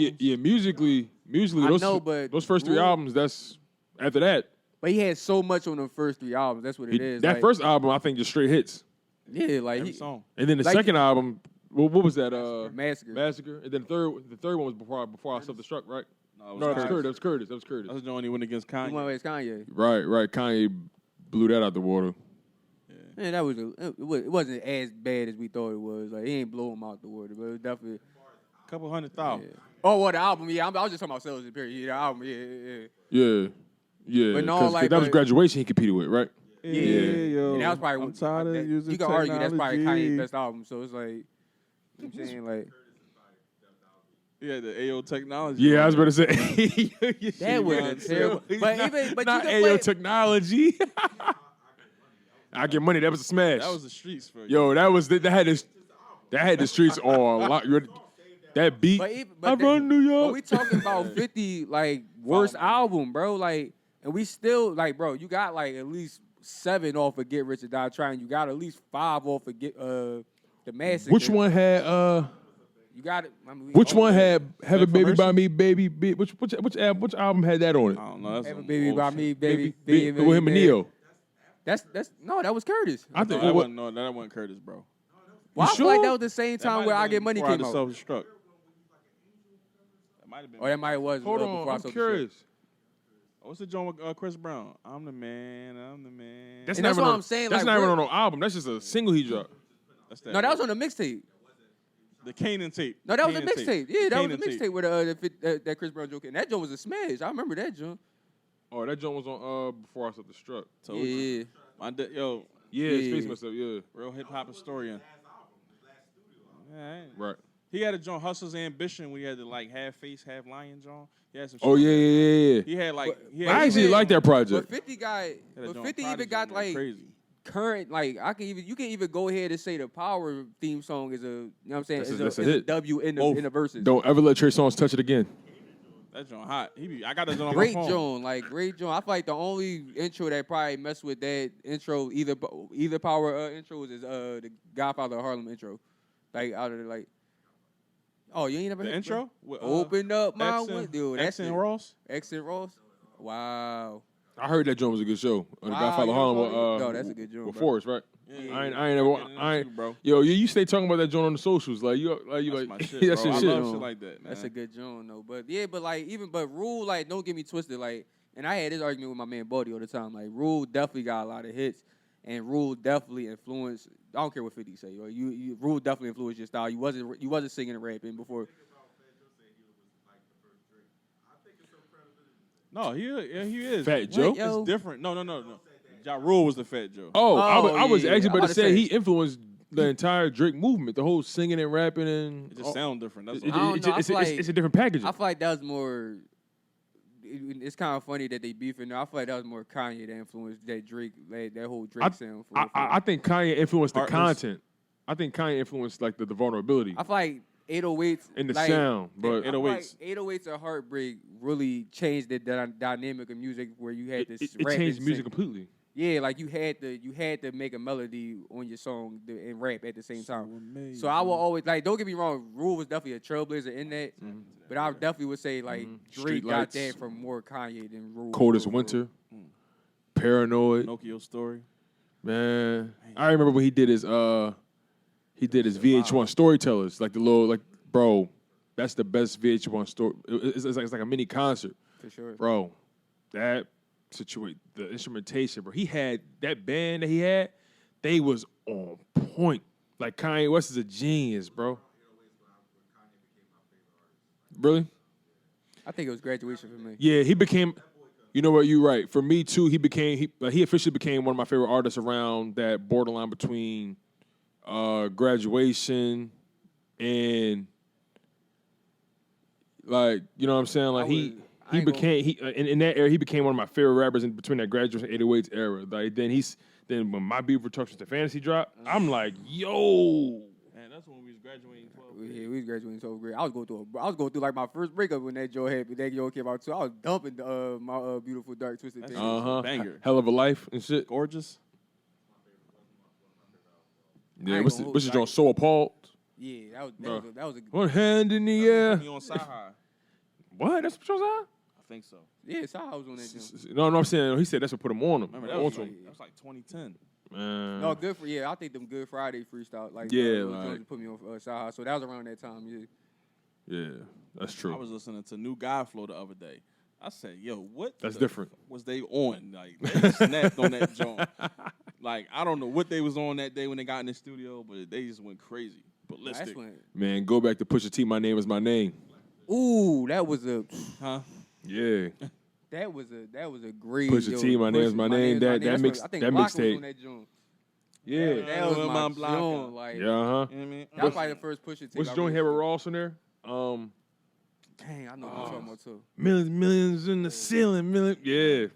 Musically, I know, but those first 3 Rule- albums, that's after that. But he had so much on the first 3 albums. That's what it is. That like, first album, I think, just straight hits. yeah, like Every song. And then the Like- second album, what was that? Massacre. Massacre. And then the third one was before I self-destruct, right? No, No, that was Curtis. That was Curtis. That's the joint he went against He went Kanye. with Kanye. Right. Kanye blew that out the water. Man, that was it wasn't as bad as we thought it was. Like he ain't blow him out the water, but it was definitely. Couple 100,000. Yeah. Oh, well, the album, yeah. I was just talking about sales in period. Yeah, the album, yeah. Yeah. But no, 'cause like, that was but- graduation he competed with, right? Yeah. yo. And that was probably I'm tired of using you can argue that's probably technology. Kanye's best album. So it's like, you know what I'm saying, like Yeah, the AO technology. Yeah, I was about to say. that was terrible. But Not you can AO play. technology. I Get Money. That was a smash. That was the streets for you. Yo, that had the streets on lock. That beat. I run New But York. we talking about 50 like worst album, bro. Like, and we still like, bro. You got like at least 7 off of Get Rich or Die Trying. You got at least 5 off of the Massacre. Which one had You got it. I mean, Which one had Have a for Baby Mercy? by Me, Baby? Which album had that on it? I don't know. That's Have a some baby by bullshit. me, baby. With him and Neo. That's no, that was Curtis. I think That wasn't Curtis, bro. Well, I You feel like sure? that was the same time where I Get Money came out. Self-destruct. That might have been. Oh, that might have was. Hold before on, I I'm saw the curious. What's the joint with Chris Brown? I'm the man. I'm the man. And that's what I'm saying, That's like, not even what- on no album. That's just a single he dropped. That's shit. No, that was on the mixtape. the Canaan tape. No, that was a Canaan mixtape. Yeah, that was a Canaan tape. mixtape with that Chris Brown joke. And that joke was a smash. I remember that joke. Oh, that joint was on Before I Self-Destruct. Told you. Yeah. Yo, Yeah, Yeah. Space Messed Up. Yeah, real hip hop historian. Yeah, right. he had a joint Hustler's Ambition when he had the like half face, half lion joint. He had some. Oh shit yeah, like that. yeah. He had like. He I had actually even- like that But project. 50 got. He had a But joint 50 Prodigy even got on there, like crazy. current. Like you can even go ahead and say the Power theme song is a. You know what I'm saying? That's a Is a hit. W in Both. the verses. Don't ever let Trey Songz touch it again. That joint hot. I got that joint on Great my phone. Joan, like great Joan. I feel like the only intro that probably messed with that intro, either Power intros is the Godfather of Harlem intro, like out of the like. Oh, you ain't never The heard intro? With, Open up my X and- window. X That's and it. Ross? X and Ross. Wow. I heard that joint was a good show. The Wow, Godfather you Harlem know with what? No, that's a good joint, with bro. Forrest, right? Yeah, I ain't yeah, ever. yeah, I ain't. too, bro. Yo, you stay talking about that joint on the socials, like you That's like my shit, that's bro. your I shit. love shit like that, man. That's a good joint though. But yeah, but like Rule, like don't get me twisted, like, and I had this argument with my man Buddy all the time. Like Rule definitely got a lot of hits, and Rule definitely influenced. I don't care what 50 say, or you Rule definitely influenced your style. You wasn't singing and rapping before. No, he is. Fat Joe? yo. It's different. No. Ja Rule was the Fat Joe. Oh, I was yeah, actually I'm about about to to say say- he influenced the entire Drake movement, the whole singing and rapping and It just sounds different. That's It- all. I don't know, I feel like- it's a different packaging. I feel like that was more. it's kind of funny that they beefing. I feel like that was more Kanye that influenced that Drake, that whole Drake sound. I think Kanye influenced the Heartless. content. I think Kanye influenced like the vulnerability I feel like 808s in the like, sound, but 808s. 808s or Heartbreak really changed the dynamic of music where you had this. it rap changed and music sing. completely. Yeah, like you had to make a melody on your song and rap at the same time. amazing. So I will always like. Don't get me wrong, Rule was definitely a trailblazer in that, but I definitely would say like Drake Street got Lights. that from more Kanye than Rule. Coldest Winter, Paranoid. Pinocchio story. Man, I remember when he did his VH1 Storytellers, like the little like bro, that's the best VH1 story. It's like a mini concert, For sure. bro. That situation, the instrumentation, bro. He had that band that he had, they was on point. Like Kanye West is a genius, bro. Really? I think it was Graduation for me. Yeah, he became. You know what? You're right. For me too, he officially became one of my favorite artists around that borderline between Graduation and like, you know what I'm saying? Like in that era he became one of my favorite rappers in between that Graduation 808s era. Like then when my BigBroTone Fantasy dropped, I'm like, yo. Man, that's when we was graduating 12th Yeah, grade. we was graduating 12th grade. I was going through like my first breakup when that joke came out too. I was dumping my beautiful dark twisted That's fantasy. banger. Hell of a life and shit. Gorgeous. Yeah, ain't what's gonna the hold you, joint so appalled? Yeah, that was a One hand in the air. You on Sci-Hi. What? That's what you was I think so. yeah. So I was on that joint. No, I'm saying he said that's what put him on him. Remember, that On was, to like, him. that was like 2010. Man. No, good for I think them Good Friday freestyle like Yeah, those like- joints put me on Saha. So that was around that time. Yeah. Yeah, that's true. I was listening to New Guy Flow the other day. I said, yo, what That's the different. was they on? Like, they snapped on that joint. Like, I don't know what they was on that day when they got in the studio, but they just went crazy. Ballistic. That's when. Man, go back to Pusha T. My name is my name. Ooh, that was a Huh? Yeah. that was a great. Pusha T, My Name's My Name, that That's mix- I think that Block was mixtape. on that joint. Yeah. That was my block. joint. Like, Yeah, huh? You know what I mean? that was probably the first Pusha T. What's I the joint really- here with Ross in there? Dang, I know what you're talking about too. Millions in the ceiling. Yeah.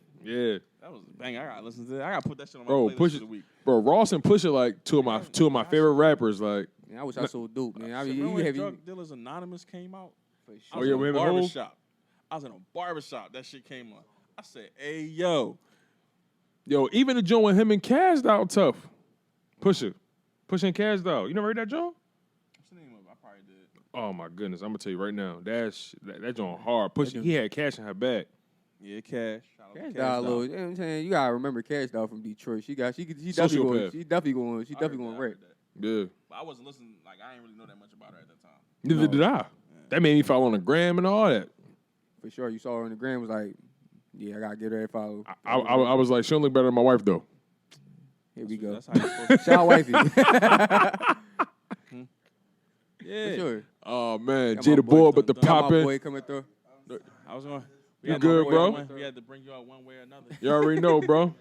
That was a bang. I gotta listen to that. I gotta put that shit on my Bro, playlist Pusha, for the week. bro, Ross and Pusha like two of my favorite rappers. Like, Man, I wish I sold dope, man. I mean, Remember you when have Drug Dealers Anonymous came out? for I sure. was yeah, in we a have a whole- barbershop. I was in a barbershop. That shit came on. I said, hey, yo. yo, even the joint with him and Cash out tough. Pusha and Cash out. You never heard that joint? What's the name of it? I probably did. Oh my goodness, I'm gonna tell you right now. That joint hard. Pusha, he had Cash in her bag. Yeah, Cash. Shout out to Cash Cash Doll, Doll. you know what I'm saying? You gotta remember Cash Doll from Detroit. She definitely Sociopath. going I heard that, I rap. heard that. Yeah. But I wasn't listening. Like, I didn't really know that much about her at that time. Neither did I. That made me follow on the gram and all that. For sure. You saw her on the gram, was like, yeah, I gotta get her a follow. I was like, she don't look better than my wife though. Here we go. That's how you supposed to. Shout out wifey. Yeah. For sure. Oh man, Got Jay my the boy boy, but the Got my poppin'. boy coming through. I was going. You good, bro? We had to bring you out one way or another. You already know, bro.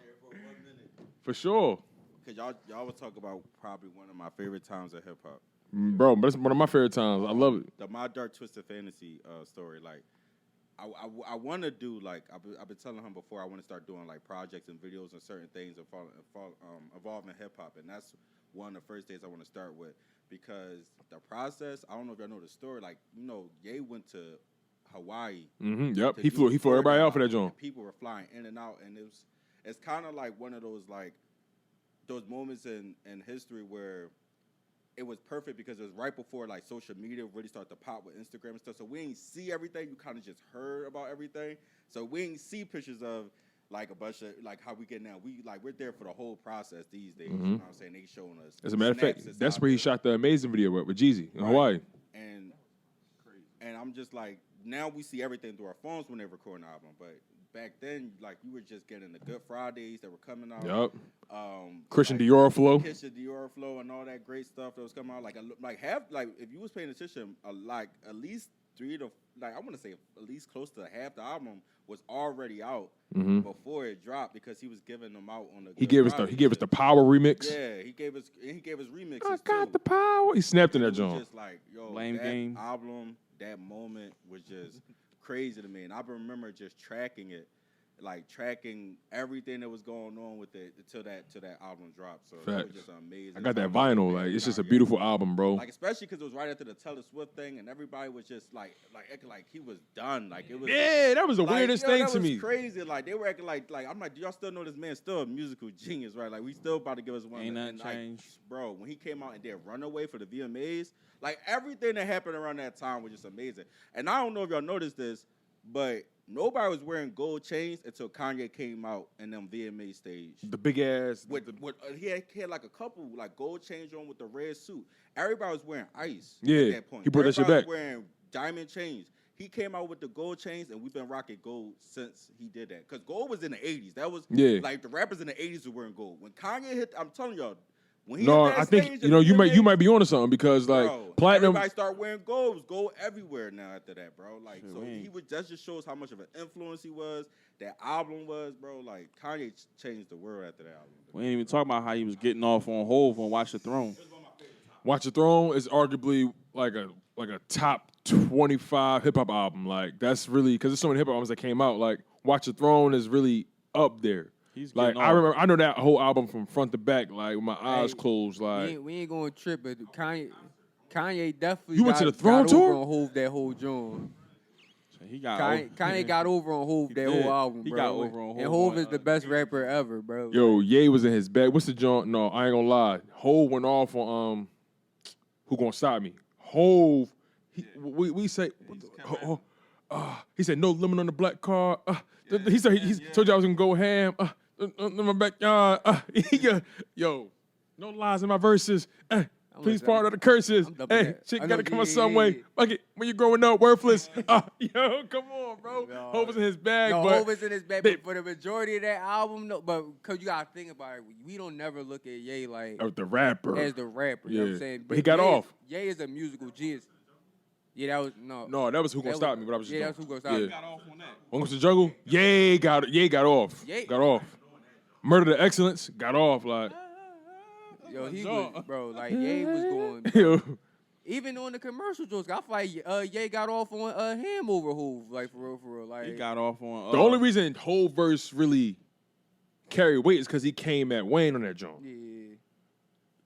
For sure, Cause y'all was talking about probably one of my favorite times of hip hop. bro. But it's one of my favorite times. I love it. The My Dark Twisted Fantasy story. Like, I want to do like I've been telling him before. I want to start doing like projects and videos and certain things involving hip hop, and that's one of the first days I want to start with because the process. I don't know if y'all know the story. Like, you know, Ye went to Hawaii. Yep. to He do flew everybody out for that and joint. people were flying in and out, and it's kind of like one of those moments in history where it was perfect because it was right before like social media really started to pop with Instagram and stuff. So we ain't see everything. You kind of just heard about everything. So we ain't see pictures of like a bunch of like how we get now. We're there for the whole process these days. You know what I'm saying? They showing us. As a matter of fact, snaps that's that's out where he there. shot the amazing video with Jeezy in Right. Hawaii. And I'm just like, now we see everything through our phones when they record an album. But back then, like, you were just getting the Good Fridays that were coming out. Yup. Christian like, Dior flow. Christian Dior flow and all that great stuff that was coming out. If you was paying attention, at least I want to say at least close to half the album was already out before it dropped because he was giving them out on the. He gave us the power remix. Yeah, he gave us remixes. I got too. the power. He snapped in It that was joint. just like, yo, Blame that game. album, that moment was just crazy to me, and I remember just tracking it, like tracking everything that was going on with it until that album dropped. So it was just amazing. I got that vinyl. Like it's just a beautiful album, bro. Like especially because it was right after the Taylor Swift thing, and everybody was just like acting like he was done. Like it was. Yeah, that was the weirdest thing to me. That was crazy. Like they were acting like I'm like, do y'all still know this man's still a musical genius, right? Like we still about to give us one. Ain't nothing changed, bro. When he came out and did Runaway for the VMAs, like everything that happened around that time was just amazing. And I don't know if y'all noticed this, but nobody was wearing gold chains until Kanye came out in them VMA stage. The big ass. He had like a couple like gold chains on with the red suit. Everybody was wearing ice at that point. He brought that shit back. Was wearing diamond chains. He came out with the gold chains, and we've been rocking gold since he did that. Because gold was in the 80s. That was like the rappers in the 80s were wearing gold. When Kanye hit, I'm telling y'all, when he hit that I think stage you might be onto something because like platinum. Everybody started wearing gold. It was gold everywhere now after that, bro. Like that just shows how much of an influence he was. That album was, bro. Like Kanye changed the world after that album. We ain't even talking about how he was getting off on Hove on Watch the Throne. Watch the Throne is arguably like a top 25 hip hop album. Like that's really because there's so many hip hop albums that came out. Like Watch the Throne is really up there. He's like I know that whole album from front to back, like with my eyes closed. Like we ain't going to trip, but Kanye definitely. You went to the Throne tour? On Hove that whole joint. He got Kanye got over on Hove that whole album, bro. He got over on Hove. And Hove is the best rapper ever, bro. Yo, Ye was in his bag. What's the joint? No, I ain't gonna lie. Hove went off on Who Gonna Stop Me? Hove. We say. He said no limit on the black car. He said he told you I was gonna go ham. In my backyard. Yo, no lies in my verses. Please pardon the curses. Hey, shit gotta come out some way. Fuck it. When you're growing up, worthless. Yo, come on, bro. Hove is in his bag. Hove is in his bag, but for the majority of that album, no. But because you gotta think about it, we don't never look at Ye like the rapper. As the rapper. You know what I'm saying? But he got off. Ye is a musical genius. Yeah, that was No, that was Who Gonna Stop Me. But I was just that's Who Gonna Stop Me. Got off on that. When was the jungle? Ye got off. Got off. Murder the Excellence got off like. Yo, he was, bro, like, Ye was going, bro. Even on the commercial jokes, I feel like Ye got off on Ham over Hove, like, for real. Like, he got off on... the only reason Hove verse really carried weight is because he came at Wayne on that joint. Yeah.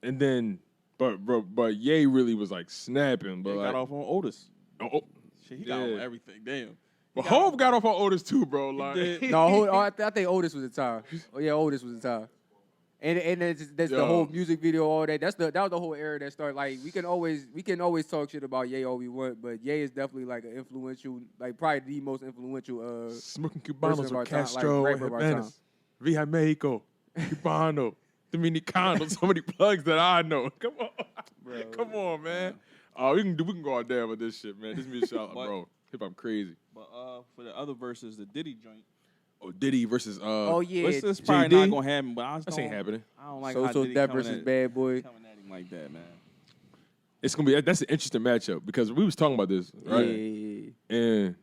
And then, but Ye really was, like, snapping. But he got off on Otis. Shit, he got off on everything, damn. But Hove got off on Otis, too, bro. Like, no, I think Otis was the time. Oh, yeah, Otis was the time. And that's the whole music video, all that. That was the whole era that started. Like we can always talk shit about Ye all we want, but Ye is definitely like an influential, like probably the most influential. Smoking Cubanos with Castro, like, Habanos, Via Mexico, Cubano, Dominicano. So many plugs that I know. Come on, bro. Come on, man. We can go out there with this shit, man. This music shot, bro. Hip hop crazy. But for the other verses, the Diddy joint. Oh, Diddy versus oh yeah, what's this probably not gonna happen, but that ain't happening. I don't like how Diddy Depp versus Bad Boy coming at him like that, man. It's gonna be that's an interesting matchup because we was talking about this, right? Yeah. And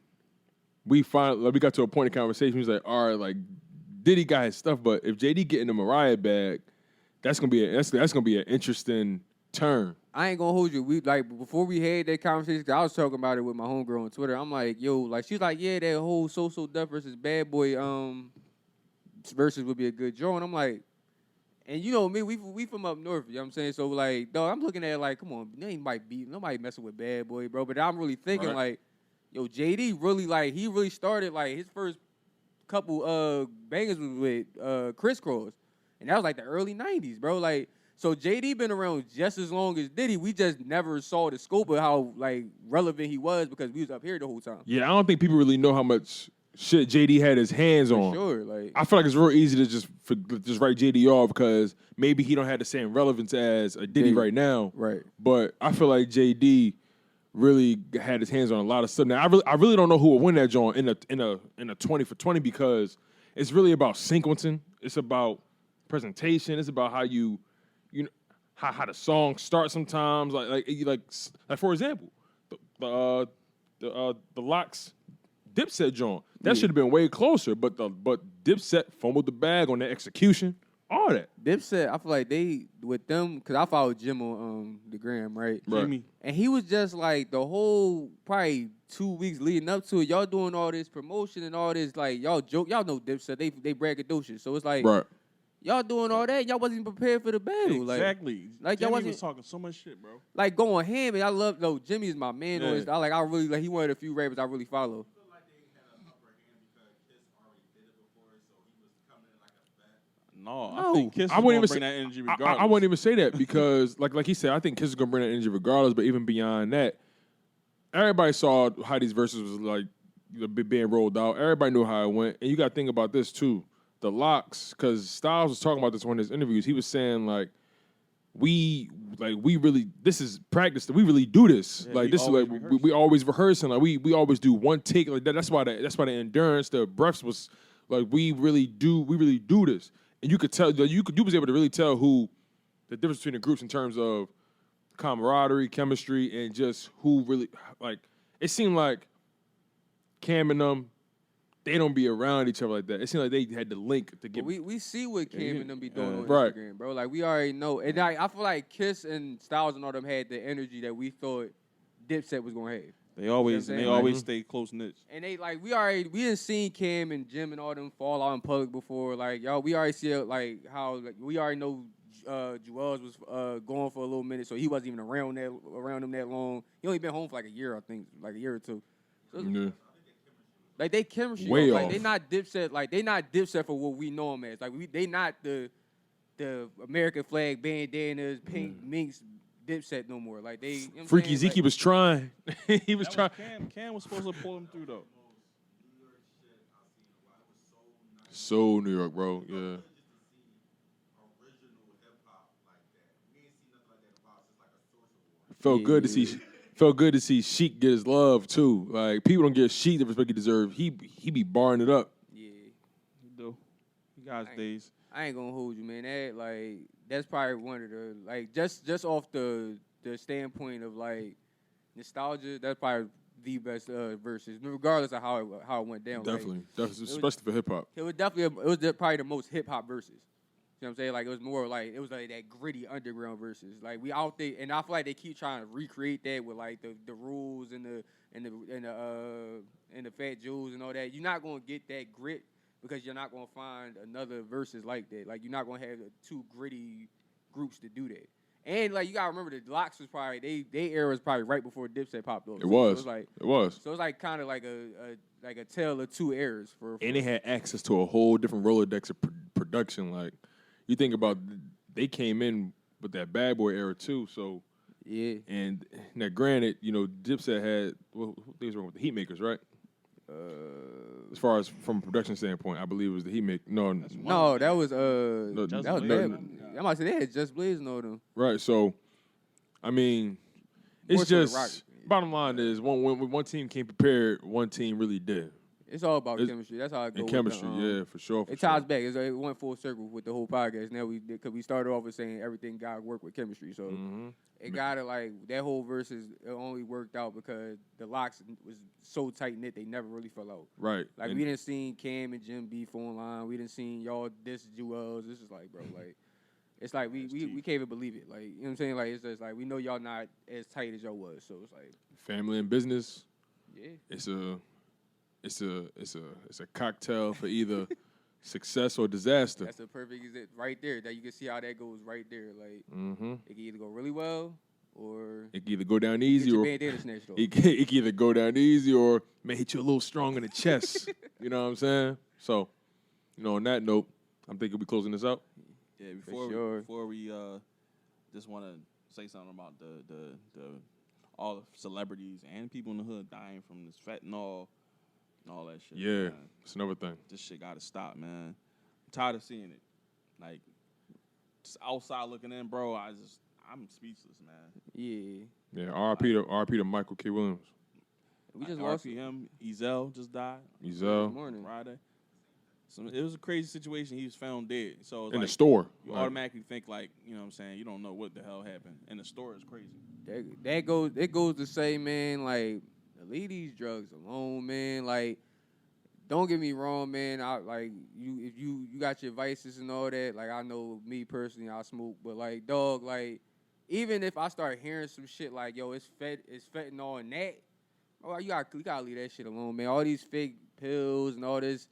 we got to a point in conversation. We was like, all right, like Diddy got his stuff, but if JD get in the Mariah bag, that's gonna be an interesting turn. I ain't gonna hold you. We like before we had that conversation. I was talking about it with my homegirl on Twitter. I'm like, yo, like she's like, yeah, that whole So Def versus Bad Boy versus would be a good draw. And I'm like, and you know me, we from up north. You know what I'm saying? So like, dog, I'm looking at it like, come on, nobody messing with Bad Boy, bro. But I'm really thinking like, yo, JD really like he really started like his first couple bangers was with Crisscross, and that was like the early '90s, bro. Like. So JD been around just as long as Diddy. We just never saw the scope of how like relevant he was because we was up here the whole time. Yeah, I don't think people really know how much shit JD had his hands on. Sure, like I feel like it's real easy to just write JD off because maybe he don't have the same relevance as a Diddy right now. Right. But I feel like JD really had his hands on a lot of stuff. Now I really don't know who will win that joint in a 20 for 20 because it's really about sequencing. It's about presentation. It's about how you know how the song starts sometimes. Like for example, the Locks Dipset joint that should have been way closer, but Dipset fumbled the bag on the execution. all that. Dipset, I feel like they with them because I followed Jim on the gram, right? Jimmy. And he was just like the whole probably 2 weeks leading up to it. Y'all doing all this promotion and all this like y'all joke. Y'all know Dipset. They braggadocious. So it's like Right. y'all doing all that. Y'all wasn't even prepared for the battle. Exactly. Like y'all Jimmy wasn't was talking so much shit, bro. like going ham. And I love Jimmy is my man. Yeah. On his, I really like he one of the few rappers I really follow. feel like they had an upper hand because Kiss already did it before, so he was coming in like a vet. No, No. I think Kiss I is wouldn't gonna even bring say- that energy regardless. I wouldn't even say that because, like he said, I think Kiss is gonna bring that energy regardless. But even beyond that, everybody saw how these verses was like being rolled out. Everybody knew how it went, and you got to think about this too. The locks, because Styles was talking about this in one of his interviews. He was saying like, we really this is practice. We really do this. Yeah, like we this is like always we always rehearsing. Like we always do one take. Like that's why the endurance, the breaths was like we really do this. And you could tell you was able to really tell who the difference between the groups in terms of camaraderie, chemistry, and just who really like. It seemed like Cam and them, they don't be around each other like that. It seemed like they had the link to But get. we see what Cam and them be doing on Right. Instagram, bro. Like we already know, and I feel like Kiss and Styles and all them had the energy that we thought Dipset was gonna have. They always You know what I'm they saying? always Like- stay close knit. And they like we didn't seen Cam and Jim and all them fall out in public before. Like y'all, we already see like how like we already know Juelz was going for a little minute, so he wasn't even around them that long. He only been home for like a year, I think, like a year or two. So, Yeah. like they chemistry, Way like off. they not Dipset, like they not Dipset for what we know them as. Like they not the American flag bandanas, pink minks Dipset no more. Like they, you know what I'm Freaky saying? Zeke was trying. He was trying. Cam was supposed to pull him through though. So New York, bro. Yeah. Original hip hop like that. We ain't seen nothing like that in a while. It's just like a social war. Felt good to see Sheik get his love too. Like people don't give Sheik the respect he deserves. He be barring it up. Yeah, He do. He got his days. I ain't gonna hold you, man. That's probably one of the like just off the standpoint of like nostalgia. That's probably the best verses, regardless of how it went down. Like, Definitely, especially for hip hop. it was probably the most hip hop verses. You know what I'm saying? Like it was more like it was like that gritty underground verses. Like we out there, and I feel like they keep trying to recreate that with like the rules and the Fat Jules and all that. You're not gonna get that grit because you're not gonna find another verses like that. Like you're not gonna have two gritty groups to do that. And like you gotta remember the Locks was probably they era was probably right before Dipset popped off. It was. So it It was. was like kind of like a tale of two eras for And they had access to a whole different Rolodex of production. Like you think about, they came in with that Bad Boy era too. So yeah. and now granted, Dipset had they was wrong with the Heatmakers, right? As far as from a production standpoint, I believe it was the Heatmaker. No, that was Just that was Blaze. bad. I might say they had Just Blaze and all them. right. So, I mean, More it's so the just Rockets. bottom line is when one team came prepared, one team really did. It's all about It's- chemistry. That's how it goes. And chemistry, yeah, for sure. It ties back. It went full circle with the whole podcast. Now because we started off with saying everything got to work with chemistry. So it got to like that whole versus it only worked out because the Locks was so tight knit they never really fell out. Right. Like And- we didn't see Cam and Jim beef online. We didn't see y'all diss Juelz. This is like, bro, like it's like we can't even believe it. Like you know what I'm saying? Like it's just like we know y'all not as tight as y'all was. So it's like family and business. yeah. It's a cocktail for either success or disaster. That's a perfect example right there. That you can see how that goes right there. Like Mm-hmm. it can either go really well or It can either go down get easy your or bandana snatched off. it can either go down easy or may hit you a little strong in the chest. You know what I'm saying? So, on that note, I'm thinking we closing this out. Yeah, sure. before we just want to say something about the all the celebrities and people in the hood dying from this fentanyl and all that shit. Yeah, man. it's another thing. This shit got to stop, man. I'm tired of seeing it. Like just outside looking in, bro. I'm speechless, man. Yeah. Yeah, R.I.P. to Michael K. Williams. We just lost him. Ezel just died. this Ezel morning. Friday. So it was a crazy situation. He was found dead. So in the like, store. you Like, automatically think like, you know what I'm saying, you don't know what the hell happened. And the store is crazy. It goes to say, man, like leave these drugs alone, man. Like don't get me wrong, man. I like you if you got your vices and all that. Like I know me personally, I smoke, but like dog, like even if I start hearing some shit like yo, it's fentanyl and that, oh you gotta leave that shit alone, man. All these fake pills and all this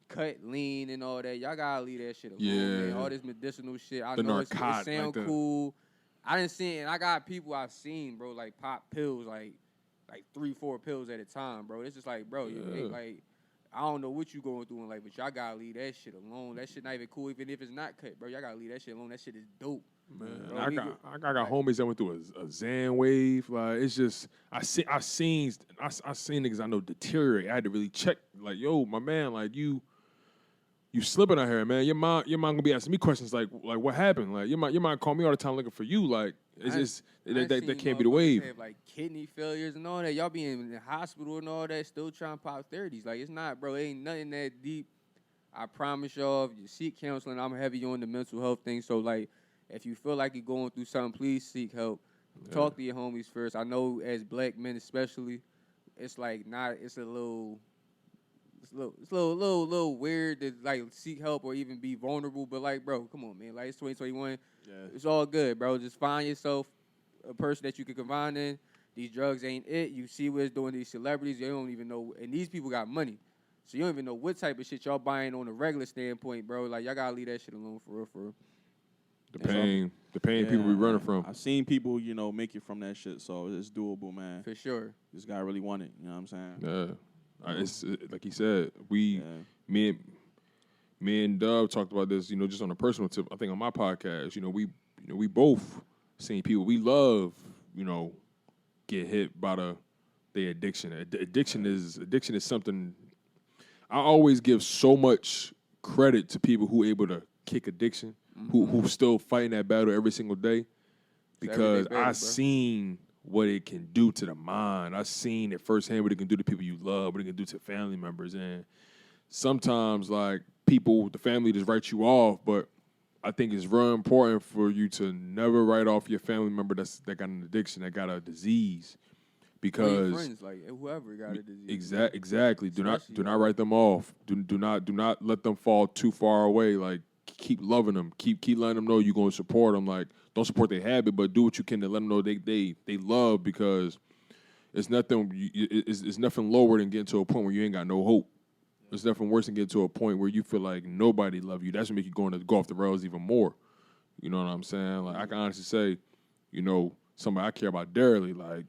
cut lean and all that, y'all gotta leave that shit alone, man. All this medicinal shit. I The know it narcotic, sound like cool. I didn't see it, and I got people I've seen, bro, like pop pills, like 3-4 pills at a time, bro. It's just like, bro, you ain't like. I don't know what you going through in life, but y'all gotta leave that shit alone. That shit not even cool, even if it's not cut, bro. Y'all gotta leave that shit alone. That shit is dope. Man, Bro, I got homies that went through a Xan wave. Like it's just I seen niggas I know deteriorate. I had to really check. Like yo, my man, like you slipping out here, man. Your mom gonna be asking me questions like what happened? Like your mom call me all the time looking for you. Like it's just that can't be the wave. Have, like kidney failures and all that. Y'all be in the hospital and all that, still trying to pop 30s. Like it's not, bro. It ain't nothing that deep. I promise y'all. If you seek counseling, I'm heavy on the mental health thing. So like, if you feel like you're going through something, please seek help. Yeah. Talk to your homies first. I know as black men especially, it's like not. It's a little weird to like seek help or even be vulnerable. But like, bro, come on, man. Like it's 2021. Yeah. It's all good, bro. Just find yourself a person that you can confide in. These drugs ain't it. You see what it's doing to these celebrities. You don't even know. And these people got money. So you don't even know what type of shit y'all buying on a regular standpoint, bro. Like, y'all gotta leave that shit alone for real. The pain people be running from. I've seen people, make it from that shit, so it's doable, man. For sure. This guy really want it, you know what I'm saying? Yeah. It's like he said, me and Dub talked about this, just on a personal tip. I think on my podcast, we both seen people we love, get hit by their addiction. Addiction is something. I always give so much credit to people who able to kick addiction, who still fighting that battle every single day, because I seen what it can do to the mind. I seen it firsthand what it can do to people you love, what it can do to family members, and sometimes like the family just write you off, but I think it's very important for you to never write off your family member that got an addiction, that got a disease, because friends, like whoever got a disease. Exactly. Do not write them off. Do not let them fall too far away. Like keep loving them. Keep letting them know you're going to support them. Like don't support their habit, but do what you can to let them know they love, because it's nothing. It's nothing lower than getting to a point where you ain't got no hope. It's nothing worse than getting to a point where you feel like nobody love you. That's what make you go off the rails even more. You know what I'm saying? Like I can honestly say, somebody I care about dearly. Like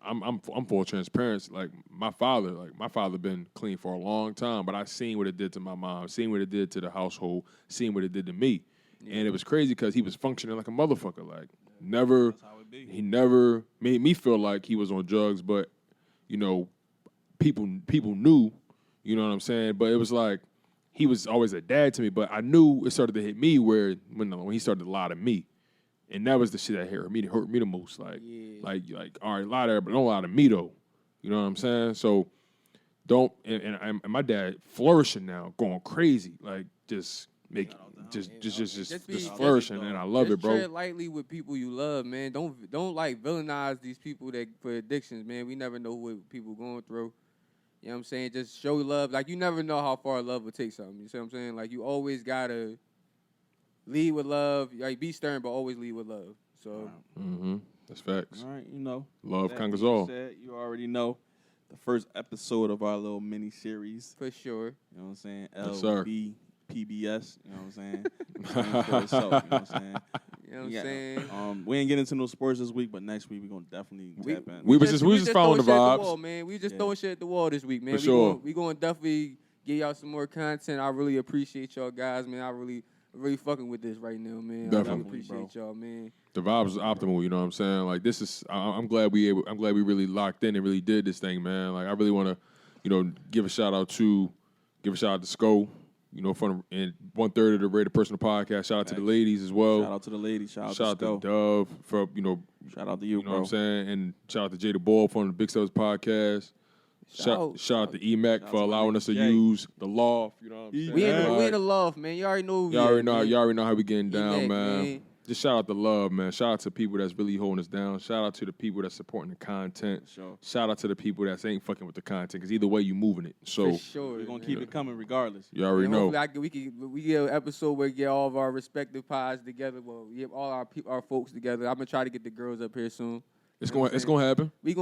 I'm full transparency. Like my father been clean for a long time, but I seen what it did to my mom, seen what it did to the household, seen what it did to me, and it was crazy because he was functioning like a motherfucker. Like he never made me feel like he was on drugs, but people knew. You know what I'm saying? But it was like he was always a dad to me. But I knew it started to hit me when he started to lie to me, and that was the shit that hurt me the most. Like, all right, lie to her, but don't lie to me though. You know what I'm saying? So don't. And my dad flourishing now, going crazy, like just flourishing, and I love it, bro. Tread lightly with people you love, man. Don't like villainize these people that for addictions, man. We never know what people going through. You know what I'm saying? Just show love. Like, you never know how far love will take something. You see what I'm saying? Like, you always got to lead with love. Like, be stern, but always lead with love. So. That's facts. All right, Love conquers all. You already know the first episode of our little mini-series. For sure. You know what I'm saying? Yes, sir. PBS, you know what I'm saying? For itself, you know what I'm saying? You know what I'm saying? We ain't getting into no sports this week, but next week we're gonna definitely tap in. We was just following the vibes. Wall, man. We just throwing shit at the wall this week, man. For sure. We going to definitely give y'all some more content. I really appreciate y'all guys, man. I really fucking with this right now, man. Definitely, I really appreciate y'all, man. The vibes is optimal, you know what I'm saying? Like this is I'm glad we really locked in and really did this thing, man. Like I really want to, give a shout out to Sco. And 1/3 of the Rated Personal Podcast. Shout out to the ladies as well. Shout out to the ladies. Shout out to Dove for Shout out to you, know what I'm saying, and shout out to Jada Ball from the Big Steppas Podcast. Shout out to EMAC for allowing us to use the Loft. You know what I'm saying? We in the Loft, man. You already know. Y'all already know how we getting down, man. Just shout out to love, man. Shout out to people that's really holding us down. Shout out to the people that's supporting the content. Sure. Shout out to the people that ain't fucking with the content, because either way you moving it. So For sure, We're gonna man. keep it coming regardless. you already know. Hopefully we get an episode where we get all of our respective pods together. Well, we get all our folks together. I'm gonna try to get the girls up here soon. It's gonna happen. We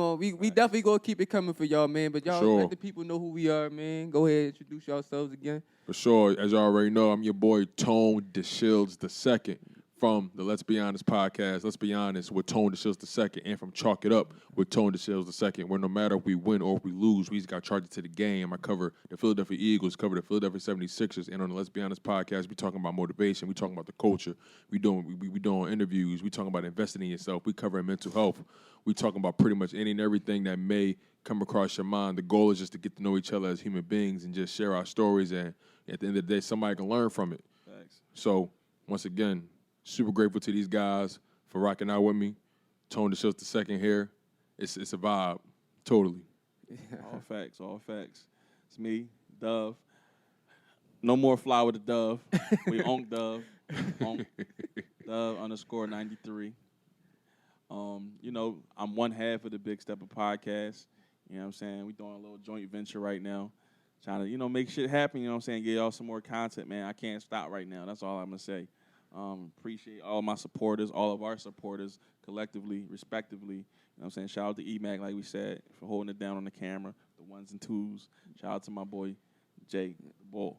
definitely gonna keep it coming for y'all, man. But y'all Sure. let the people know who we are, man. Go ahead, introduce yourselves again. For sure. As you already know, I'm your boy Tone DeShields II from the Let's Be Honest podcast. Let's be honest with Tone DeShields II, and from Chalk It Up with Tone DeShields II, where no matter if we win or if we lose, we just got charged to the game. I cover the Philadelphia Eagles, cover the Philadelphia 76ers, and on the Let's Be Honest podcast, we talking about motivation, we talking about the culture, we doing interviews, we talking about investing in yourself, we covering mental health, we talking about pretty much any and everything that may come across your mind. The goal is just to get to know each other as human beings and just share our stories, and at the end of the day, somebody can learn from it. Thanks. So, once again, super grateful to these guys for rocking out with me. Tone DeShields II here. It's a vibe, totally. All facts, all facts. It's me, Dove. No more fly with the Dove. We own Dove. Dove _93. I'm one half of the Big Steppas podcast. You know what I'm saying? We doing a little joint venture right now. Trying to, make shit happen, you know what I'm saying? Get y'all some more content, man. I can't stop right now. That's all I'm going to say. Appreciate all my supporters, all of our supporters, collectively, respectively. You know what I'm saying? Shout out to E-Mac, like we said, for holding it down on the camera, the ones and twos. Shout out to my boy, Jay, the bull.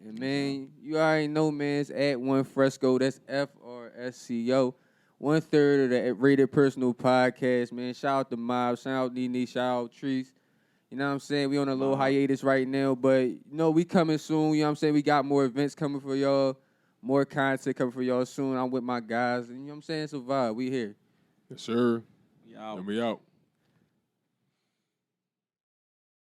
And man, you already know, man, it's at Frsco. That's FRSCO. 1/3 of the Rated Personal podcast, man. Shout out to Mob, shout out Nene, shout out Trees. You know what I'm saying? We on a little hiatus right now, but, we coming soon. You know what I'm saying? We got more events coming for y'all. More content coming for y'all soon. I'm with my guys. And you know what I'm saying? It's a vibe. We here. Yes, sir. We out. And we out.